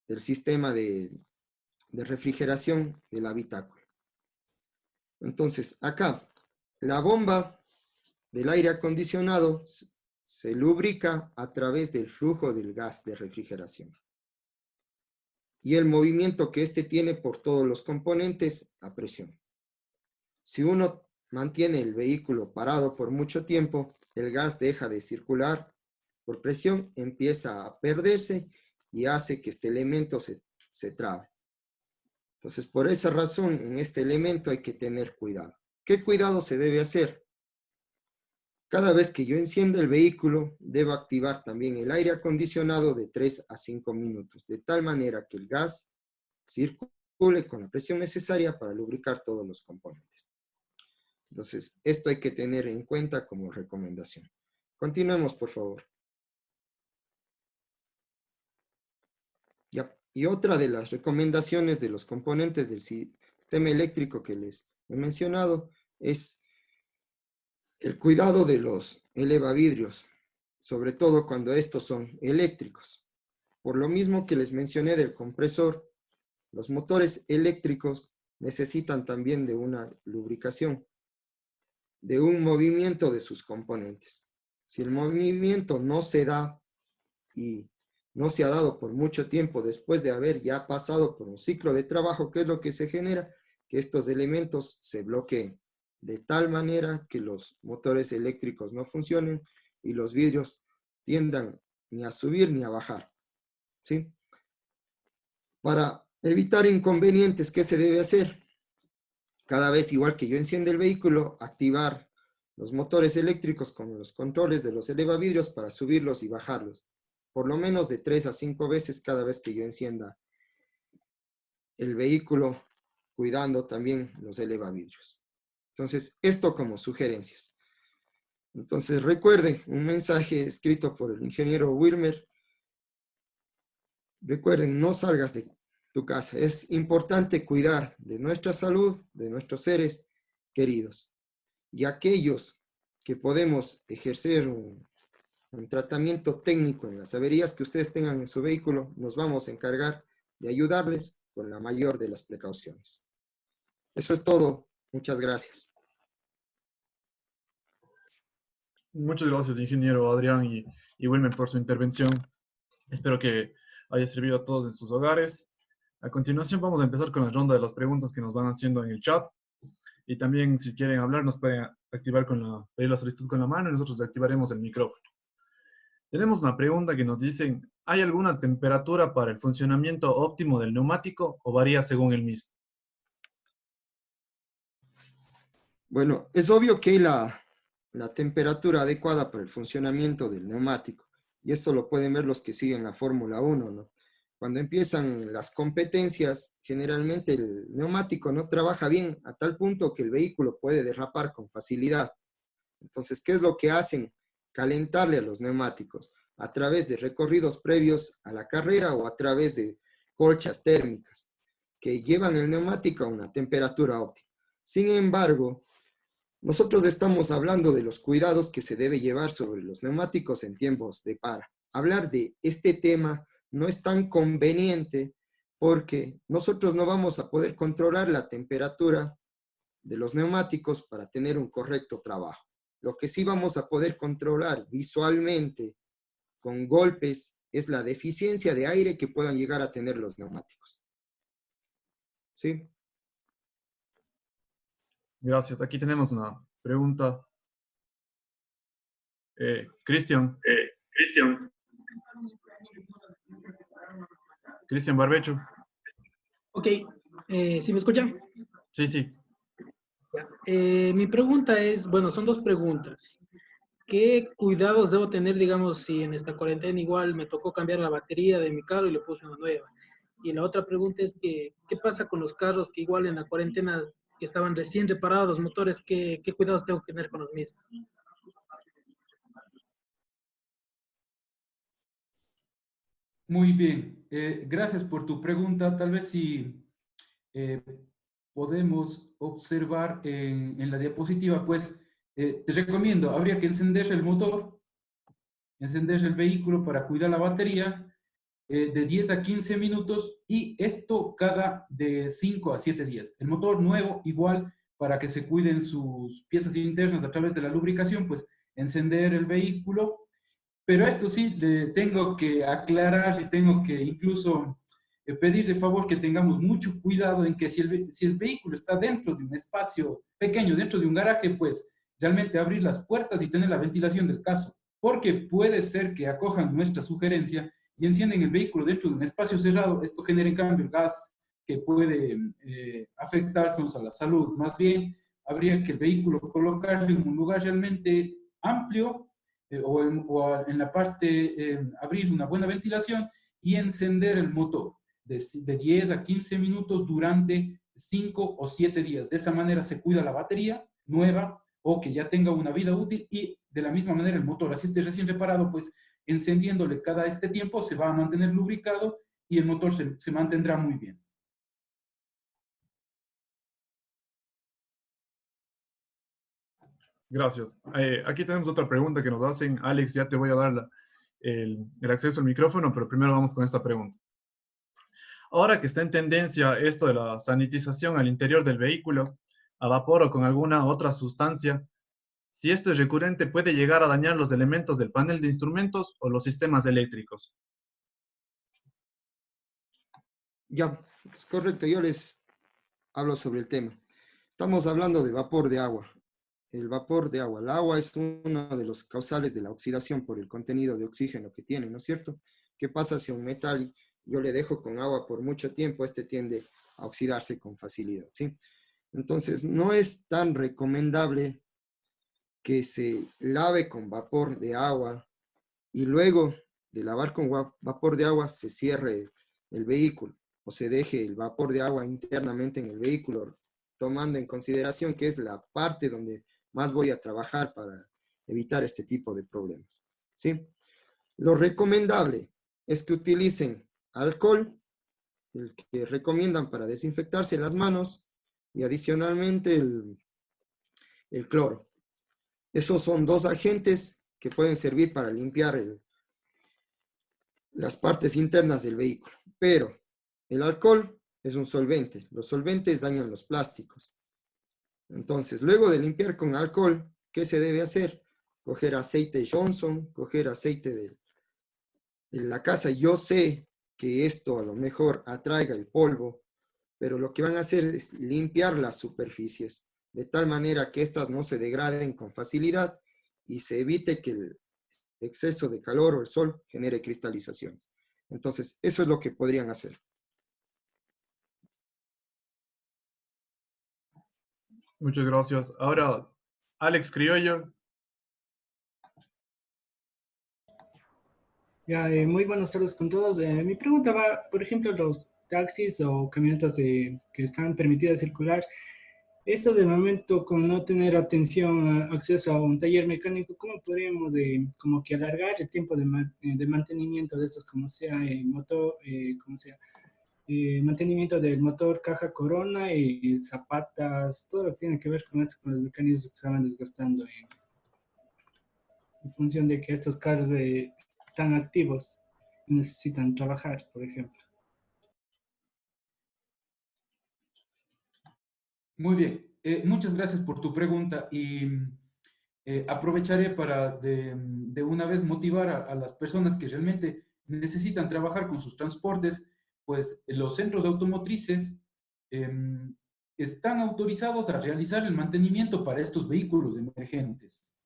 del sistema de refrigeración del habitáculo. Entonces, acá, la bomba del aire acondicionado se lubrica a través del flujo del gas de refrigeración. y el movimiento que éste tiene por todos los componentes a presión. Si uno mantiene el vehículo parado por mucho tiempo, el gas deja de circular por presión, empieza a perderse y hace que este elemento se trabe. Entonces, por esa razón, en este elemento hay que tener cuidado. ¿Qué cuidado se debe hacer? Cada vez que yo encienda el vehículo, debo activar también el aire acondicionado de 3 a 5 minutos, de tal manera que el gas circule con la presión necesaria para lubricar todos los componentes. Entonces, esto hay que tener en cuenta como recomendación. Continuemos, por favor. Ya. Y otra de las recomendaciones de los componentes del sistema eléctrico que les he mencionado es el cuidado de los elevavidrios, sobre todo cuando estos son eléctricos. Por lo mismo que les mencioné del compresor, los motores eléctricos necesitan también de una lubricación, de un movimiento de sus componentes. Si el movimiento no se da y no se ha dado por mucho tiempo después de haber ya pasado por un ciclo de trabajo, ¿qué es lo que se genera? Que estos elementos se bloqueen, de tal manera que los motores eléctricos no funcionen y los vidrios tiendan ni a subir ni a bajar. ¿Sí? Para evitar inconvenientes, ¿qué se debe hacer? Cada vez, igual que yo enciende el vehículo, activar los motores eléctricos con los controles de los elevavidrios para subirlos y bajarlos. Por lo menos de 3 a 5 veces cada vez que yo encienda el vehículo, cuidando también los elevavidrios. Entonces, esto como sugerencias. Entonces, recuerden, un mensaje escrito por el ingeniero Wilmer. Recuerden, no salgas de tu casa. Es importante cuidar de nuestra salud, de nuestros seres queridos. Y aquellos que podemos ejercer un tratamiento técnico en las averías que ustedes tengan en su vehículo, nos vamos a encargar de ayudarles con la mayor de las precauciones. Eso es todo. Muchas gracias. Muchas gracias, ingeniero Adrián y Wilmer, por su intervención. Espero que haya servido a todos en sus hogares. A continuación vamos a empezar con la ronda de las preguntas que nos van haciendo en el chat. Y también, si quieren hablar, nos pueden activar pedir la solicitud con la mano y nosotros le activaremos el micrófono. Tenemos una pregunta que nos dicen, ¿hay alguna temperatura para el funcionamiento óptimo del neumático o varía según el mismo? Bueno, es obvio que la temperatura adecuada para el funcionamiento del neumático, y esto lo pueden ver los que siguen la Fórmula 1, ¿no? Cuando empiezan las competencias, generalmente el neumático no trabaja bien a tal punto que el vehículo puede derrapar con facilidad. Entonces, ¿qué es lo que hacen? Calentarle a los neumáticos a través de recorridos previos a la carrera o a través de colchas térmicas que llevan el neumático a una temperatura óptima. Sin embargo, nosotros estamos hablando de los cuidados que se debe llevar sobre los neumáticos en tiempos de para. Hablar de este tema no es tan conveniente porque nosotros no vamos a poder controlar la temperatura de los neumáticos para tener un correcto trabajo. Lo que sí vamos a poder controlar visualmente con golpes es la deficiencia de aire que puedan llegar a tener los neumáticos. ¿Sí? Gracias. Aquí tenemos una pregunta. Cristian. Cristian Barbecho. Ok, ¿sí me escuchan? Sí, sí. Mi pregunta es, bueno, son dos preguntas. ¿Qué cuidados debo tener, digamos, si en esta cuarentena igual me tocó cambiar la batería de mi carro y le puse una nueva? Y la otra pregunta es que, ¿qué pasa con los carros que igual en la cuarentena que estaban recién reparados los motores? ¿Qué cuidados tengo que tener con los mismos? Muy bien, gracias por tu pregunta. Tal vez si podemos observar en la diapositiva, pues te recomiendo, habría que encender el motor, encender el vehículo para cuidar la batería de 10 a 15 minutos y esto cada de 5 a 7 días. El motor nuevo igual para que se cuiden sus piezas internas a través de la lubricación, pues encender el vehículo. Pero esto sí, le tengo que aclarar y tengo que incluso pedir de favor que tengamos mucho cuidado en que si el vehículo está dentro de un espacio pequeño, dentro de un garaje, pues realmente abrir las puertas y tener la ventilación del caso, porque puede ser que acojan nuestra sugerencia y encienden el vehículo dentro de un espacio cerrado. Esto genera en cambio el gas que puede afectarnos a la salud. Más bien, habría que el vehículo colocarlo en un lugar realmente amplio o en la parte, abrir una buena ventilación y encender el motor de 10 a 15 minutos durante 5 o 7 días. De esa manera se cuida la batería nueva o que ya tenga una vida útil, y de la misma manera el motor, así esté recién reparado, pues encendiéndole cada este tiempo se va a mantener lubricado y el motor se mantendrá muy bien. Gracias. Aquí tenemos otra pregunta que nos hacen. Alex, ya te voy a dar el acceso al micrófono, pero primero vamos con esta pregunta. Ahora que está en tendencia esto de la sanitización al interior del vehículo, a vapor o con alguna otra sustancia, si esto es recurrente, puede llegar a dañar los elementos del panel de instrumentos o los sistemas eléctricos. Ya, es correcto, yo les hablo sobre el tema. Estamos hablando de vapor de agua. El vapor de agua. El agua es uno de los causales de la oxidación por el contenido de oxígeno que tiene, ¿no es cierto? ¿Qué pasa si un metal yo le dejo con agua por mucho tiempo? Este tiende a oxidarse con facilidad, ¿sí? Entonces, no es tan recomendable que se lave con vapor de agua y luego de lavar con vapor de agua se cierre el vehículo o se deje el vapor de agua internamente en el vehículo, tomando en consideración que es la parte donde más voy a trabajar para evitar este tipo de problemas, ¿sí? Lo recomendable es que utilicen alcohol, el que recomiendan para desinfectarse las manos, y adicionalmente el cloro. Esos son dos agentes que pueden servir para limpiar las partes internas del vehículo. Pero el alcohol es un solvente. Los solventes dañan los plásticos. Entonces, luego de limpiar con alcohol, ¿qué se debe hacer? Coger aceite Johnson, coger aceite de la casa. Yo sé que esto a lo mejor atraiga el polvo, pero lo que van a hacer es limpiar las superficies de tal manera que éstas no se degraden con facilidad y se evite que el exceso de calor o el sol genere cristalizaciones. Entonces, eso es lo que podrían hacer. Muchas gracias. Ahora, Alex Criollo. Ya, muy buenas tardes con todos. Mi pregunta va, por ejemplo, los taxis o camionetas que están permitidas circular. Esto de momento, con no tener atención, acceso a un taller mecánico, ¿cómo podríamos como que alargar el tiempo de mantenimiento de estos, como sea motor, como sea mantenimiento del motor, caja corona, zapatas, todo lo que tiene que ver con esto, con los mecanismos que se van desgastando en función de que estos carros están activos y necesitan trabajar, por ejemplo? Muy bien, muchas gracias por tu pregunta y aprovecharé para de una vez motivar a las personas que realmente necesitan trabajar con sus transportes. Pues los centros automotrices están autorizados a realizar el mantenimiento para estos vehículos emergentes.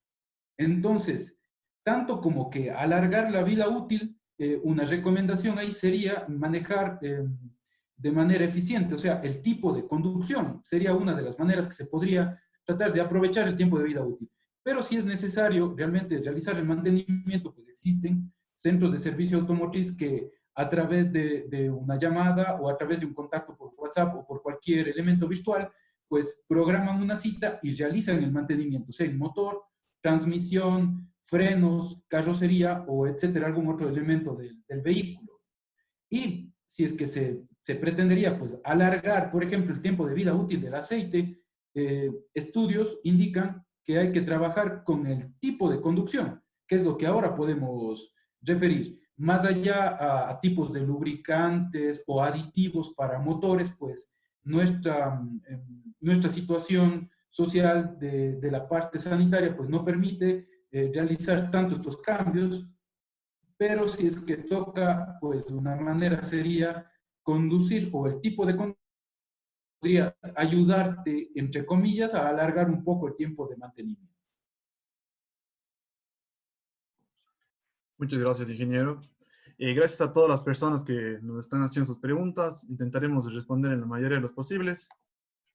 Entonces, tanto como que alargar la vida útil, una recomendación ahí sería manejar de manera eficiente, o sea, el tipo de conducción sería una de las maneras que se podría tratar de aprovechar el tiempo de vida útil. Pero si es necesario realmente realizar el mantenimiento, pues existen centros de servicio automotriz que a través de una llamada o a través de un contacto por WhatsApp o por cualquier elemento virtual, pues programan una cita y realizan el mantenimiento, sea el motor, transmisión, frenos, carrocería o etcétera, algún otro elemento del vehículo. Y si es que se pretendería pues alargar, por ejemplo, el tiempo de vida útil del aceite, estudios indican que hay que trabajar con el tipo de conducción, que es lo que ahora podemos referir. Más allá a tipos de lubricantes o aditivos para motores, pues nuestra situación social de la parte sanitaria pues no permite realizar tanto estos cambios, pero si es que toca, pues una manera sería conducir o el tipo de conducción podría ayudarte, entre comillas, a alargar un poco el tiempo de mantenimiento. Muchas gracias, ingeniero. Gracias a todas las personas que nos están haciendo sus preguntas. Intentaremos responder en la mayoría de los posibles.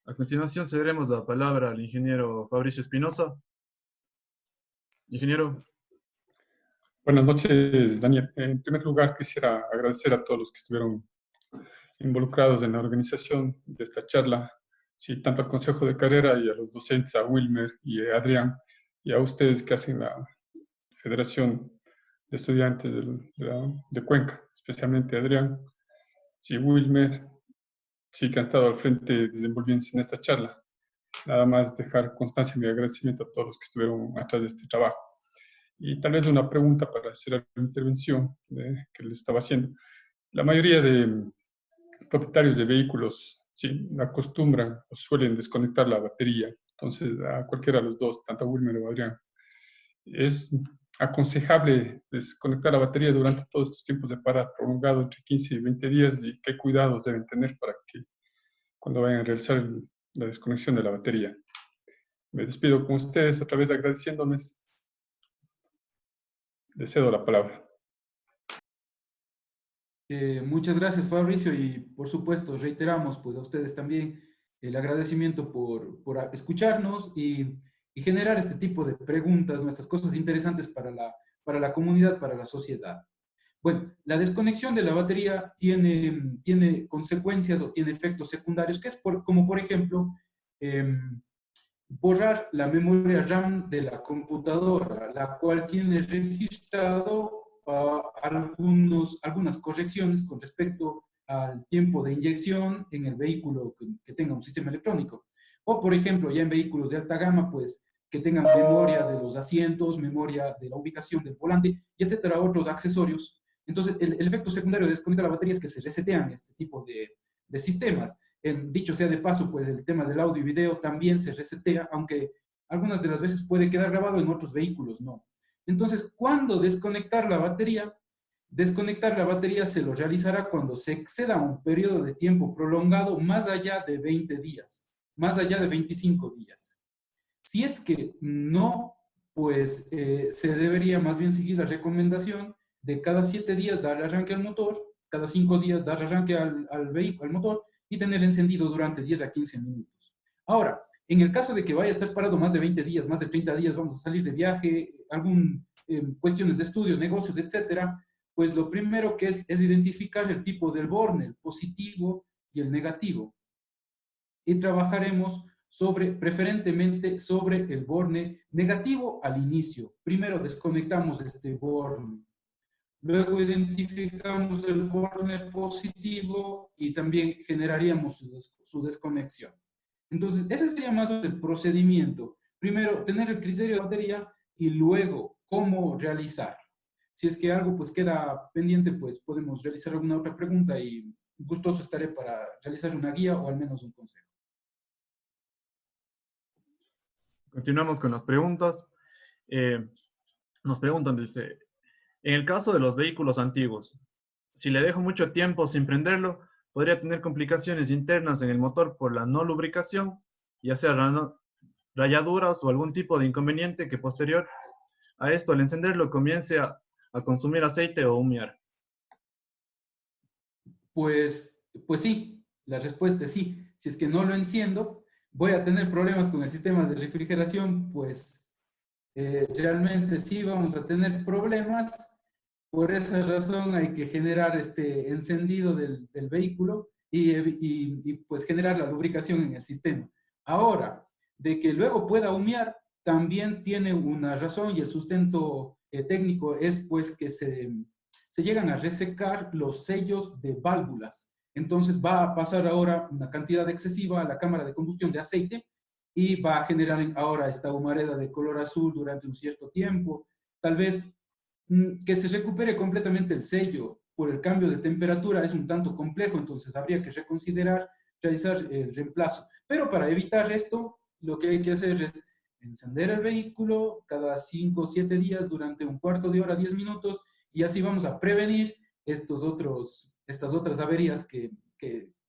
A continuación, cederemos la palabra al ingeniero Fabricio Espinosa. Ingeniero. Buenas noches, Daniel. En primer lugar, quisiera agradecer a todos los que estuvieron involucrados en la organización de esta charla, sí, tanto al Consejo de Carrera y a los docentes, a Wilmer y a Adrián, y a ustedes que hacen la Federación de Estudiantes de Cuenca, especialmente Adrián, sí, Wilmer, sí, que han estado al frente desenvolviéndose en esta charla. Nada más dejar constancia de mi agradecimiento a todos los que estuvieron atrás de este trabajo. Y tal vez una pregunta para hacer la intervención que les estaba haciendo. La mayoría de propietarios de vehículos, sí, acostumbran o suelen desconectar la batería. Entonces, a cualquiera de los dos, tanto a Wilmer o a Adrián, es aconsejable desconectar la batería durante todos estos tiempos de parada prolongado, entre 15 y 20 días, y qué cuidados deben tener para que cuando vayan a realizar la desconexión de la batería. Me despido con ustedes, otra vez agradeciéndoles. Les cedo la palabra. Muchas gracias, Fabricio, y por supuesto reiteramos pues, a ustedes también el agradecimiento por escucharnos y generar este tipo de preguntas, nuestras cosas interesantes para la comunidad, para la sociedad. Bueno, la desconexión de la batería tiene consecuencias o tiene efectos secundarios, que es como por ejemplo, borrar la memoria RAM de la computadora, la cual tiene registrado algunas correcciones con respecto al tiempo de inyección en el vehículo que tenga un sistema electrónico. O, por ejemplo, ya en vehículos de alta gama, pues, que tengan memoria de los asientos, memoria de la ubicación del volante, y etcétera, otros accesorios. Entonces, el efecto secundario de desconectar la batería es que se resetean este tipo de sistemas. Dicho sea de paso, pues, el tema del audio y video también se resetea, aunque algunas de las veces puede quedar grabado, en otros vehículos no. Entonces, ¿cuándo desconectar la batería? Desconectar la batería se lo realizará cuando se exceda un periodo de tiempo prolongado más allá de 20 días, más allá de 25 días. Si es que no, pues se debería más bien seguir la recomendación de cada 7 días darle arranque al motor, cada 5 días darle arranque al vehículo, al motor, y tener encendido durante 10 a 15 minutos. Ahora, en el caso de que vaya a estar parado más de 20 días, más de 30 días, vamos a salir de viaje, cuestiones de estudio, negocios, etcétera, pues lo primero que es identificar el tipo del borne, el positivo y el negativo. Y trabajaremos preferentemente sobre el borne negativo al inicio. Primero desconectamos este borne. Luego identificamos el borne positivo y también generaríamos su desconexión. Entonces, ese sería más el procedimiento. Primero, tener el criterio de batería y luego, cómo realizar. Si es que algo pues queda pendiente, pues podemos realizar alguna otra pregunta y gustoso estaré para realizar una guía o al menos un consejo. Continuamos con las preguntas. Nos preguntan, dice, en el caso de los vehículos antiguos, si le dejo mucho tiempo sin prenderlo, podría tener complicaciones internas en el motor por la no lubricación, ya sea rayaduras o algún tipo de inconveniente que posterior a esto, al encenderlo, comience a consumir aceite o humear. Pues sí, la respuesta es sí. Si es que no lo enciendo, voy a tener problemas con el sistema de refrigeración, pues realmente sí vamos a tener problemas. Por esa razón hay que generar este encendido del vehículo y pues generar la lubricación en el sistema. Ahora, de que luego pueda humear, también tiene una razón y el sustento técnico es pues que se llegan a resecar los sellos de válvulas. Entonces va a pasar ahora una cantidad excesiva a la cámara de combustión de aceite y va a generar ahora esta humareda de color azul durante un cierto tiempo. Tal vez que se recupere completamente el sello por el cambio de temperatura es un tanto complejo, entonces habría que reconsiderar realizar el reemplazo. Pero para evitar esto, lo que hay que hacer es encender el vehículo cada 5 o 7 días durante un cuarto de hora, 10 minutos, y así vamos a prevenir estos otros estas otras averías, que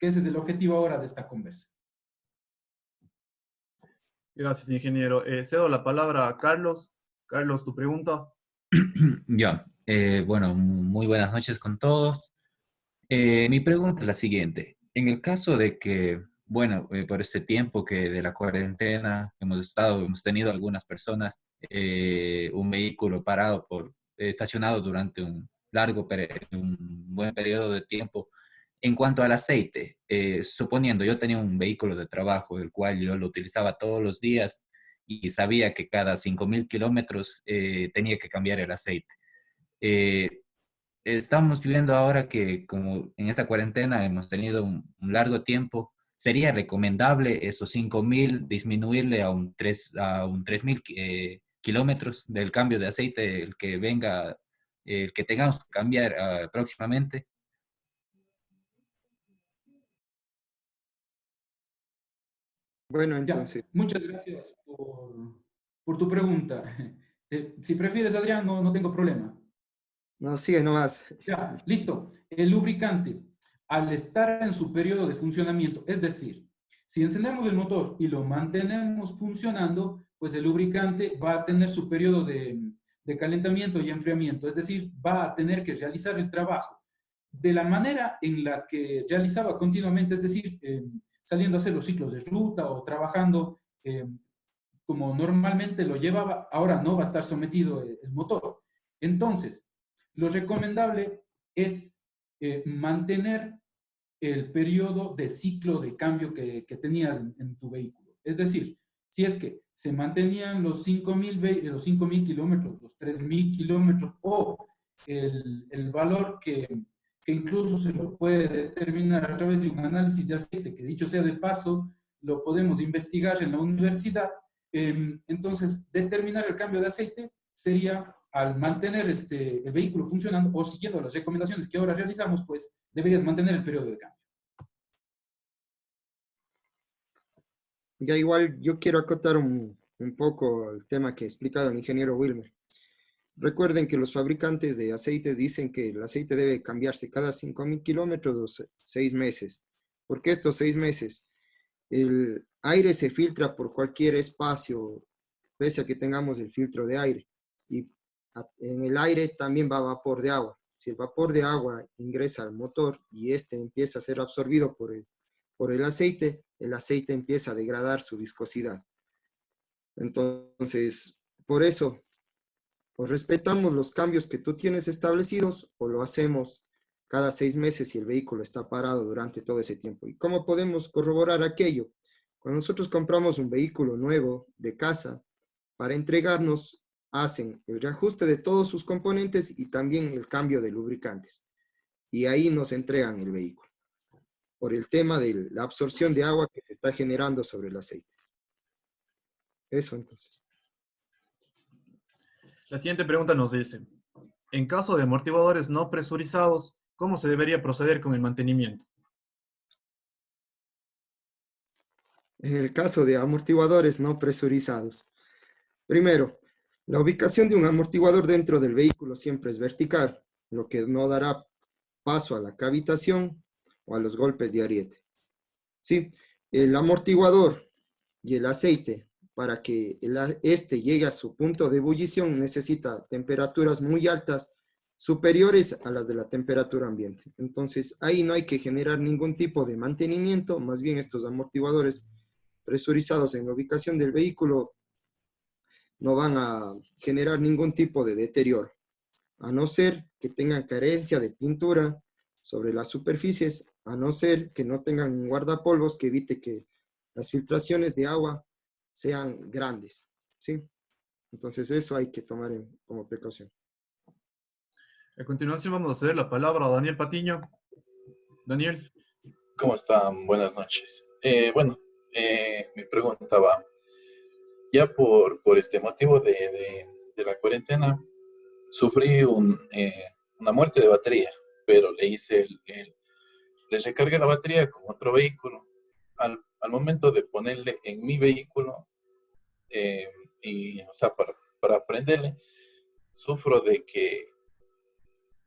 ese es el objetivo ahora de esta conversa. Gracias, ingeniero. Cedo la palabra a Carlos. Carlos, tu pregunta. Ya, bueno, muy buenas noches con todos. Mi pregunta es la siguiente. En el caso de que, bueno, por este tiempo que de la cuarentena hemos tenido algunas personas un vehículo parado estacionado durante un buen periodo de tiempo. En cuanto al aceite, suponiendo yo tenía un vehículo de trabajo, el cual yo lo utilizaba todos los días y sabía que cada 5.000 kilómetros tenía que cambiar el aceite. Eh, Estamos viendo ahora que como en esta cuarentena hemos tenido un largo tiempo, ¿sería recomendable esos 5.000 disminuirle a un 3.000 kilómetros del cambio de aceite, el que tengamos que cambiar próximamente? Bueno, Ya, entonces, muchas gracias por tu pregunta. Si prefieres, Adrián, no tengo problema. no, sigue nomás. Ya, listo. El lubricante, al estar en su periodo de funcionamiento, es decir, si encendemos el motor y lo mantenemos funcionando, pues el lubricante va a tener su periodo de calentamiento y enfriamiento, es decir, va a tener que realizar el trabajo de la manera en la que realizaba continuamente, es decir, saliendo a hacer los ciclos de ruta o trabajando como normalmente lo llevaba, ahora no va a estar sometido el motor. Entonces, lo recomendable es mantener el periodo de ciclo de cambio que tenías en tu vehículo. Es decir, si es que se mantenían los 5.000 kilómetros, los 3.000 kilómetros o el valor que incluso se lo puede determinar a través de un análisis de aceite, que dicho sea de paso, lo podemos investigar en la universidad. Entonces, determinar el cambio de aceite sería, al mantener el vehículo funcionando o siguiendo las recomendaciones que ahora realizamos, pues deberías mantener el periodo de cambio. Ya igual yo quiero acotar un poco el tema que ha explicado el ingeniero Wilmer. Recuerden que los fabricantes de aceites dicen que el aceite debe cambiarse cada 5.000 kilómetros o 6 meses. ¿Por qué estos 6 meses? El aire se filtra por cualquier espacio, pese a que tengamos el filtro de aire. Y en el aire también va vapor de agua. Si el vapor de agua ingresa al motor y este empieza a ser absorbido por el aceite empieza a degradar su viscosidad. Entonces, por eso, o respetamos los cambios que tú tienes establecidos o lo hacemos cada 6 meses si el vehículo está parado durante todo ese tiempo. ¿Y cómo podemos corroborar aquello? Cuando nosotros compramos un vehículo nuevo de casa, para entregarnos hacen el reajuste de todos sus componentes y también el cambio de lubricantes. Y ahí nos entregan el vehículo, por el tema de la absorción de agua que se está generando sobre el aceite. Eso entonces. La siguiente pregunta nos dice, en caso de amortiguadores no presurizados, ¿cómo se debería proceder con el mantenimiento? En el caso de amortiguadores no presurizados. Primero, la ubicación de un amortiguador dentro del vehículo siempre es vertical, lo que no dará paso a la cavitación o a los golpes de ariete. ¿Sí? El amortiguador y el aceite, para que este llegue a su punto de ebullición, necesita temperaturas muy altas, superiores a las de la temperatura ambiente. Entonces, ahí no hay que generar ningún tipo de mantenimiento, más bien estos amortiguadores presurizados en la ubicación del vehículo no van a generar ningún tipo de deterioro, a no ser que tengan carencia de pintura sobre las superficies, a no ser que no tengan un guardapolvos que evite que las filtraciones de agua sean grandes, ¿sí? Entonces eso hay que tomar como precaución. A continuación vamos a ceder la palabra a Daniel Patiño. Daniel. ¿Cómo están? Buenas noches. Mi pregunta va, ya por este motivo de la cuarentena, sufrí una muerte de batería, pero le recargué la batería con otro vehículo. Al momento de ponerle en mi vehículo, o sea, para prenderle, sufro de que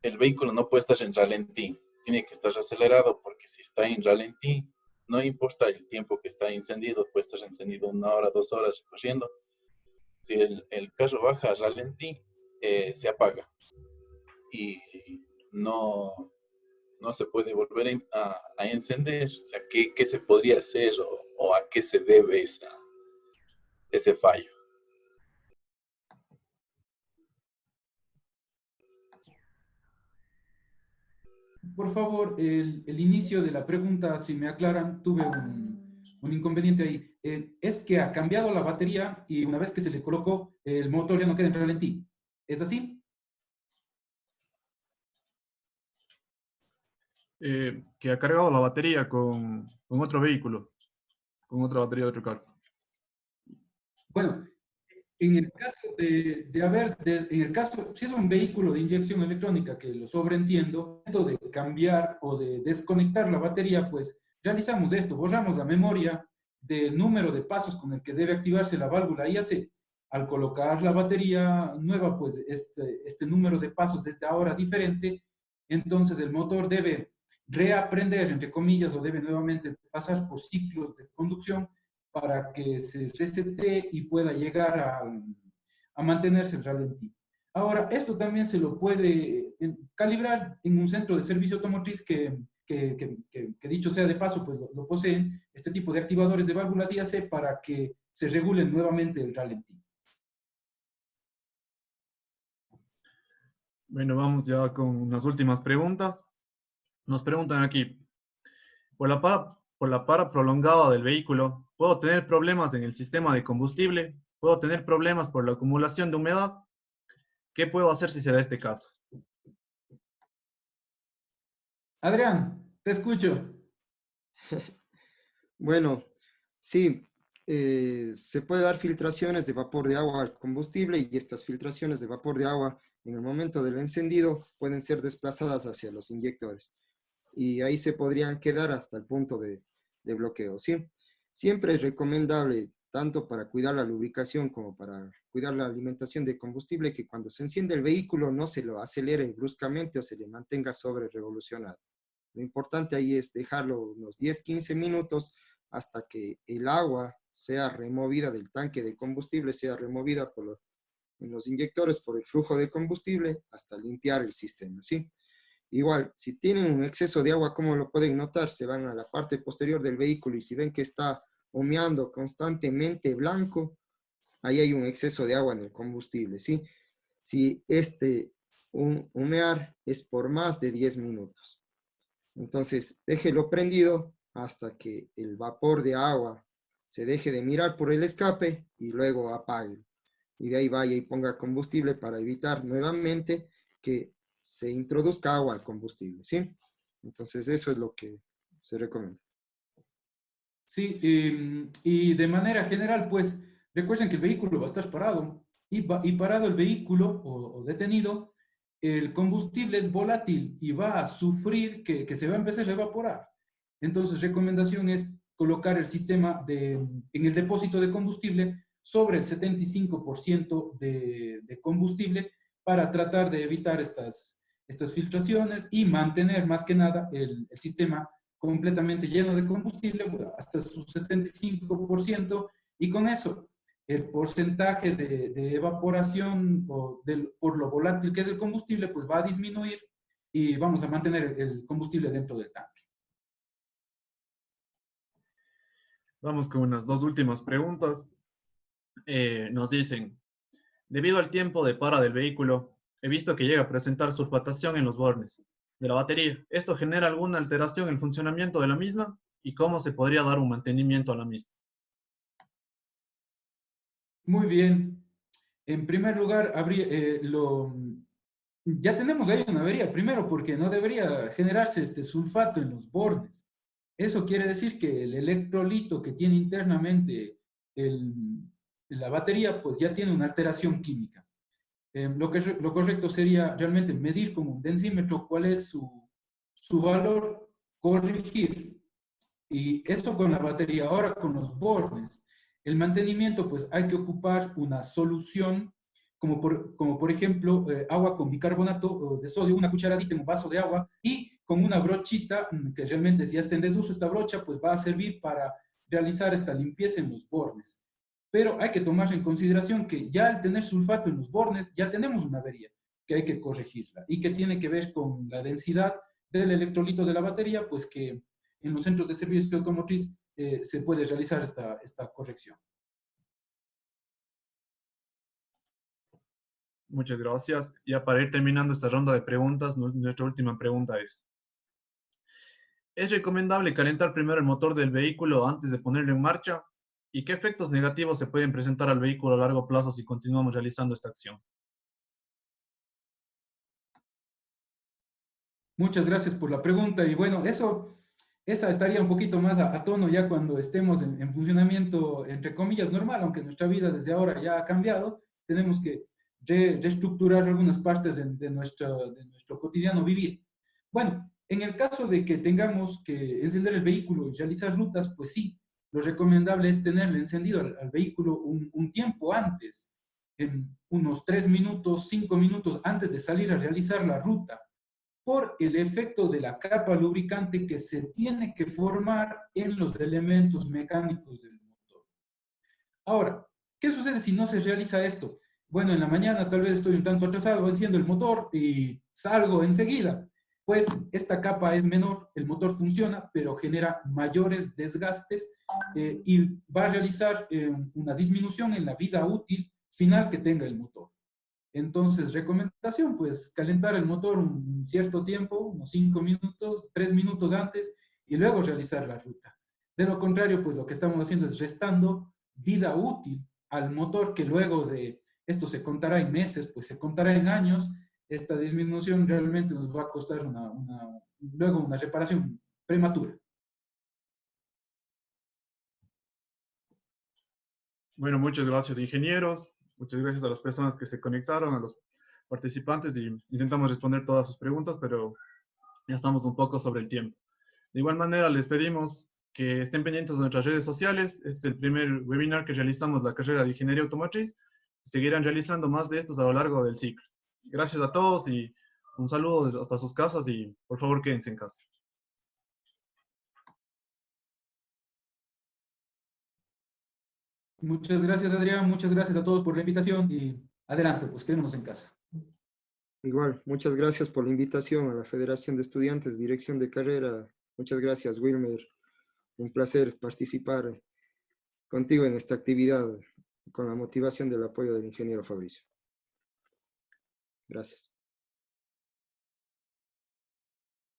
el vehículo no puede estar en ralentí. tiene que estar acelerado, porque si está en ralentí, no importa el tiempo que está encendido, puede estar encendido 1 hora, 2 horas corriendo. Si el carro baja a ralentí, se apaga y no, no se puede volver a encender. O sea, ¿qué se podría hacer o a qué se debe ese fallo? Por favor, el inicio de la pregunta, si me aclaran, tuve un inconveniente ahí. Es que ha cambiado la batería y una vez que se le colocó, el motor ya no queda en ralentí. ¿Es así? Que ha cargado la batería con otro vehículo, con otra batería de otro carro. Bueno, en el caso en el caso, si es un vehículo de inyección electrónica, que lo sobreentiendo, de cambiar o de desconectar la batería, pues realizamos esto, borramos la memoria del número de pasos con el que debe activarse la válvula IAC. Al colocar la batería nueva, pues este número de pasos desde ahora diferente, entonces el motor debe reaprender, entre comillas, o debe nuevamente pasar por ciclos de conducción para que se resete y pueda llegar a mantenerse en ralentí. Ahora, esto también se lo puede calibrar en un centro de servicio automotriz que dicho sea de paso, pues lo poseen, este tipo de activadores de válvulas IAC para que se regulen nuevamente el ralentí. Bueno, vamos ya con unas últimas preguntas. Nos preguntan aquí, por la para prolongada del vehículo, ¿puedo tener problemas en el sistema de combustible? ¿Puedo tener problemas por la acumulación de humedad? ¿Qué puedo hacer si se da este caso? Adrián, te escucho. Bueno, sí, se puede dar filtraciones de vapor de agua al combustible y estas filtraciones de vapor de agua en el momento del encendido pueden ser desplazadas hacia los inyectores y ahí se podrían quedar hasta el punto de bloqueo, ¿sí? Siempre es recomendable, tanto para cuidar la lubricación como para cuidar la alimentación de combustible, que cuando se enciende el vehículo no se lo acelere bruscamente o se le mantenga sobre revolucionado. Lo importante ahí es dejarlo unos 10-15 minutos hasta que el agua sea removida del tanque de combustible, sea removida en los inyectores por el flujo de combustible hasta limpiar el sistema, ¿sí? Igual, si tienen un exceso de agua, ¿cómo lo pueden notar? Se van a la parte posterior del vehículo y si ven que está humeando constantemente blanco, ahí hay un exceso de agua en el combustible, ¿sí? Si humear es por más de 10 minutos. Entonces, déjelo prendido hasta que el vapor de agua se deje de mirar por el escape y luego apague. Y de ahí vaya y ponga combustible para evitar nuevamente que se introduzca agua al combustible, ¿sí? Entonces, eso es lo que se recomienda. Sí, y de manera general, pues, recuerden que el vehículo va a estar parado y parado el vehículo o detenido, el combustible es volátil y va a sufrir que se va a empezar a evaporar. Entonces, recomendación es colocar el sistema en el depósito de combustible sobre el 75% de combustible para tratar de evitar estas filtraciones y mantener más que nada el sistema completamente lleno de combustible hasta su 75%, y con eso el porcentaje de evaporación por lo volátil que es el combustible pues va a disminuir y vamos a mantener el combustible dentro del tanque. Vamos con unas dos últimas preguntas. Nos dicen, debido al tiempo de para del vehículo, he visto que llega a presentar sulfatación en los bornes de la batería. ¿Esto genera alguna alteración en el funcionamiento de la misma? ¿Y cómo se podría dar un mantenimiento a la misma? Muy bien. En primer lugar, ya tenemos ahí una avería. Primero, porque no debería generarse este sulfato en los bornes. Eso quiere decir que el electrolito que tiene internamente la batería, pues ya tiene una alteración química. Lo correcto sería realmente medir con un densímetro cuál es su valor, corregir. Y esto con la batería. Ahora con los bornes, el mantenimiento, pues hay que ocupar una solución como por ejemplo agua con bicarbonato de sodio, una cucharadita en un vaso de agua, y con una brochita, que realmente si ya está en desuso esta brocha, pues va a servir para realizar esta limpieza en los bornes. Pero hay que tomar en consideración que ya al tener sulfato en los bornes, ya tenemos una avería que hay que corregirla y que tiene que ver con la densidad del electrolito de la batería, pues que en los centros de servicio automotriz se puede realizar esta corrección. Muchas gracias. Ya para ir terminando esta ronda de preguntas, nuestra última pregunta ¿es recomendable calentar primero el motor del vehículo antes de ponerlo en marcha? ¿Y qué efectos negativos se pueden presentar al vehículo a largo plazo si continuamos realizando esta acción? Muchas gracias por la pregunta y bueno, esa estaría un poquito más a tono ya cuando estemos en funcionamiento, entre comillas, normal, aunque nuestra vida desde ahora ya ha cambiado, tenemos que reestructurar algunas partes de nuestro cotidiano vivir. Bueno, en el caso de que tengamos que encender el vehículo y realizar rutas, pues sí, lo recomendable es tenerle encendido al vehículo un tiempo antes, en unos 3 minutos, 5 minutos antes de salir a realizar la ruta, por el efecto de la capa lubricante que se tiene que formar en los elementos mecánicos del motor. Ahora, ¿qué sucede si no se realiza esto? Bueno, en la mañana tal vez estoy un tanto atrasado, enciendo el motor y salgo enseguida. Pues esta capa es menor, el motor funciona, pero genera mayores desgastes y va a realizar una disminución en la vida útil final que tenga el motor. Entonces, recomendación, pues calentar el motor un cierto tiempo, unos 5 minutos, 3 minutos antes, y luego realizar la ruta. De lo contrario, pues lo que estamos haciendo es restando vida útil al motor, que luego de esto se contará en meses, pues se contará en años. Esta disminución realmente nos va a costar luego una reparación prematura. Bueno, muchas gracias, ingenieros. Muchas gracias a las personas que se conectaron, a los participantes, y intentamos responder todas sus preguntas, pero ya estamos un poco sobre el tiempo. De igual manera, les pedimos que estén pendientes de nuestras redes sociales. Este es el primer webinar que realizamos la carrera de Ingeniería Automotriz. Seguirán realizando más de estos a lo largo del ciclo. Gracias a todos y un saludo hasta sus casas y por favor quédense en casa. Muchas gracias, Adrián. Muchas gracias a todos por la invitación y adelante, pues quedémonos en casa. Igual, muchas gracias por la invitación a la Federación de Estudiantes, Dirección de Carrera. Muchas gracias, Wilmer. Un placer participar contigo en esta actividad con la motivación del apoyo del ingeniero Fabricio. Gracias.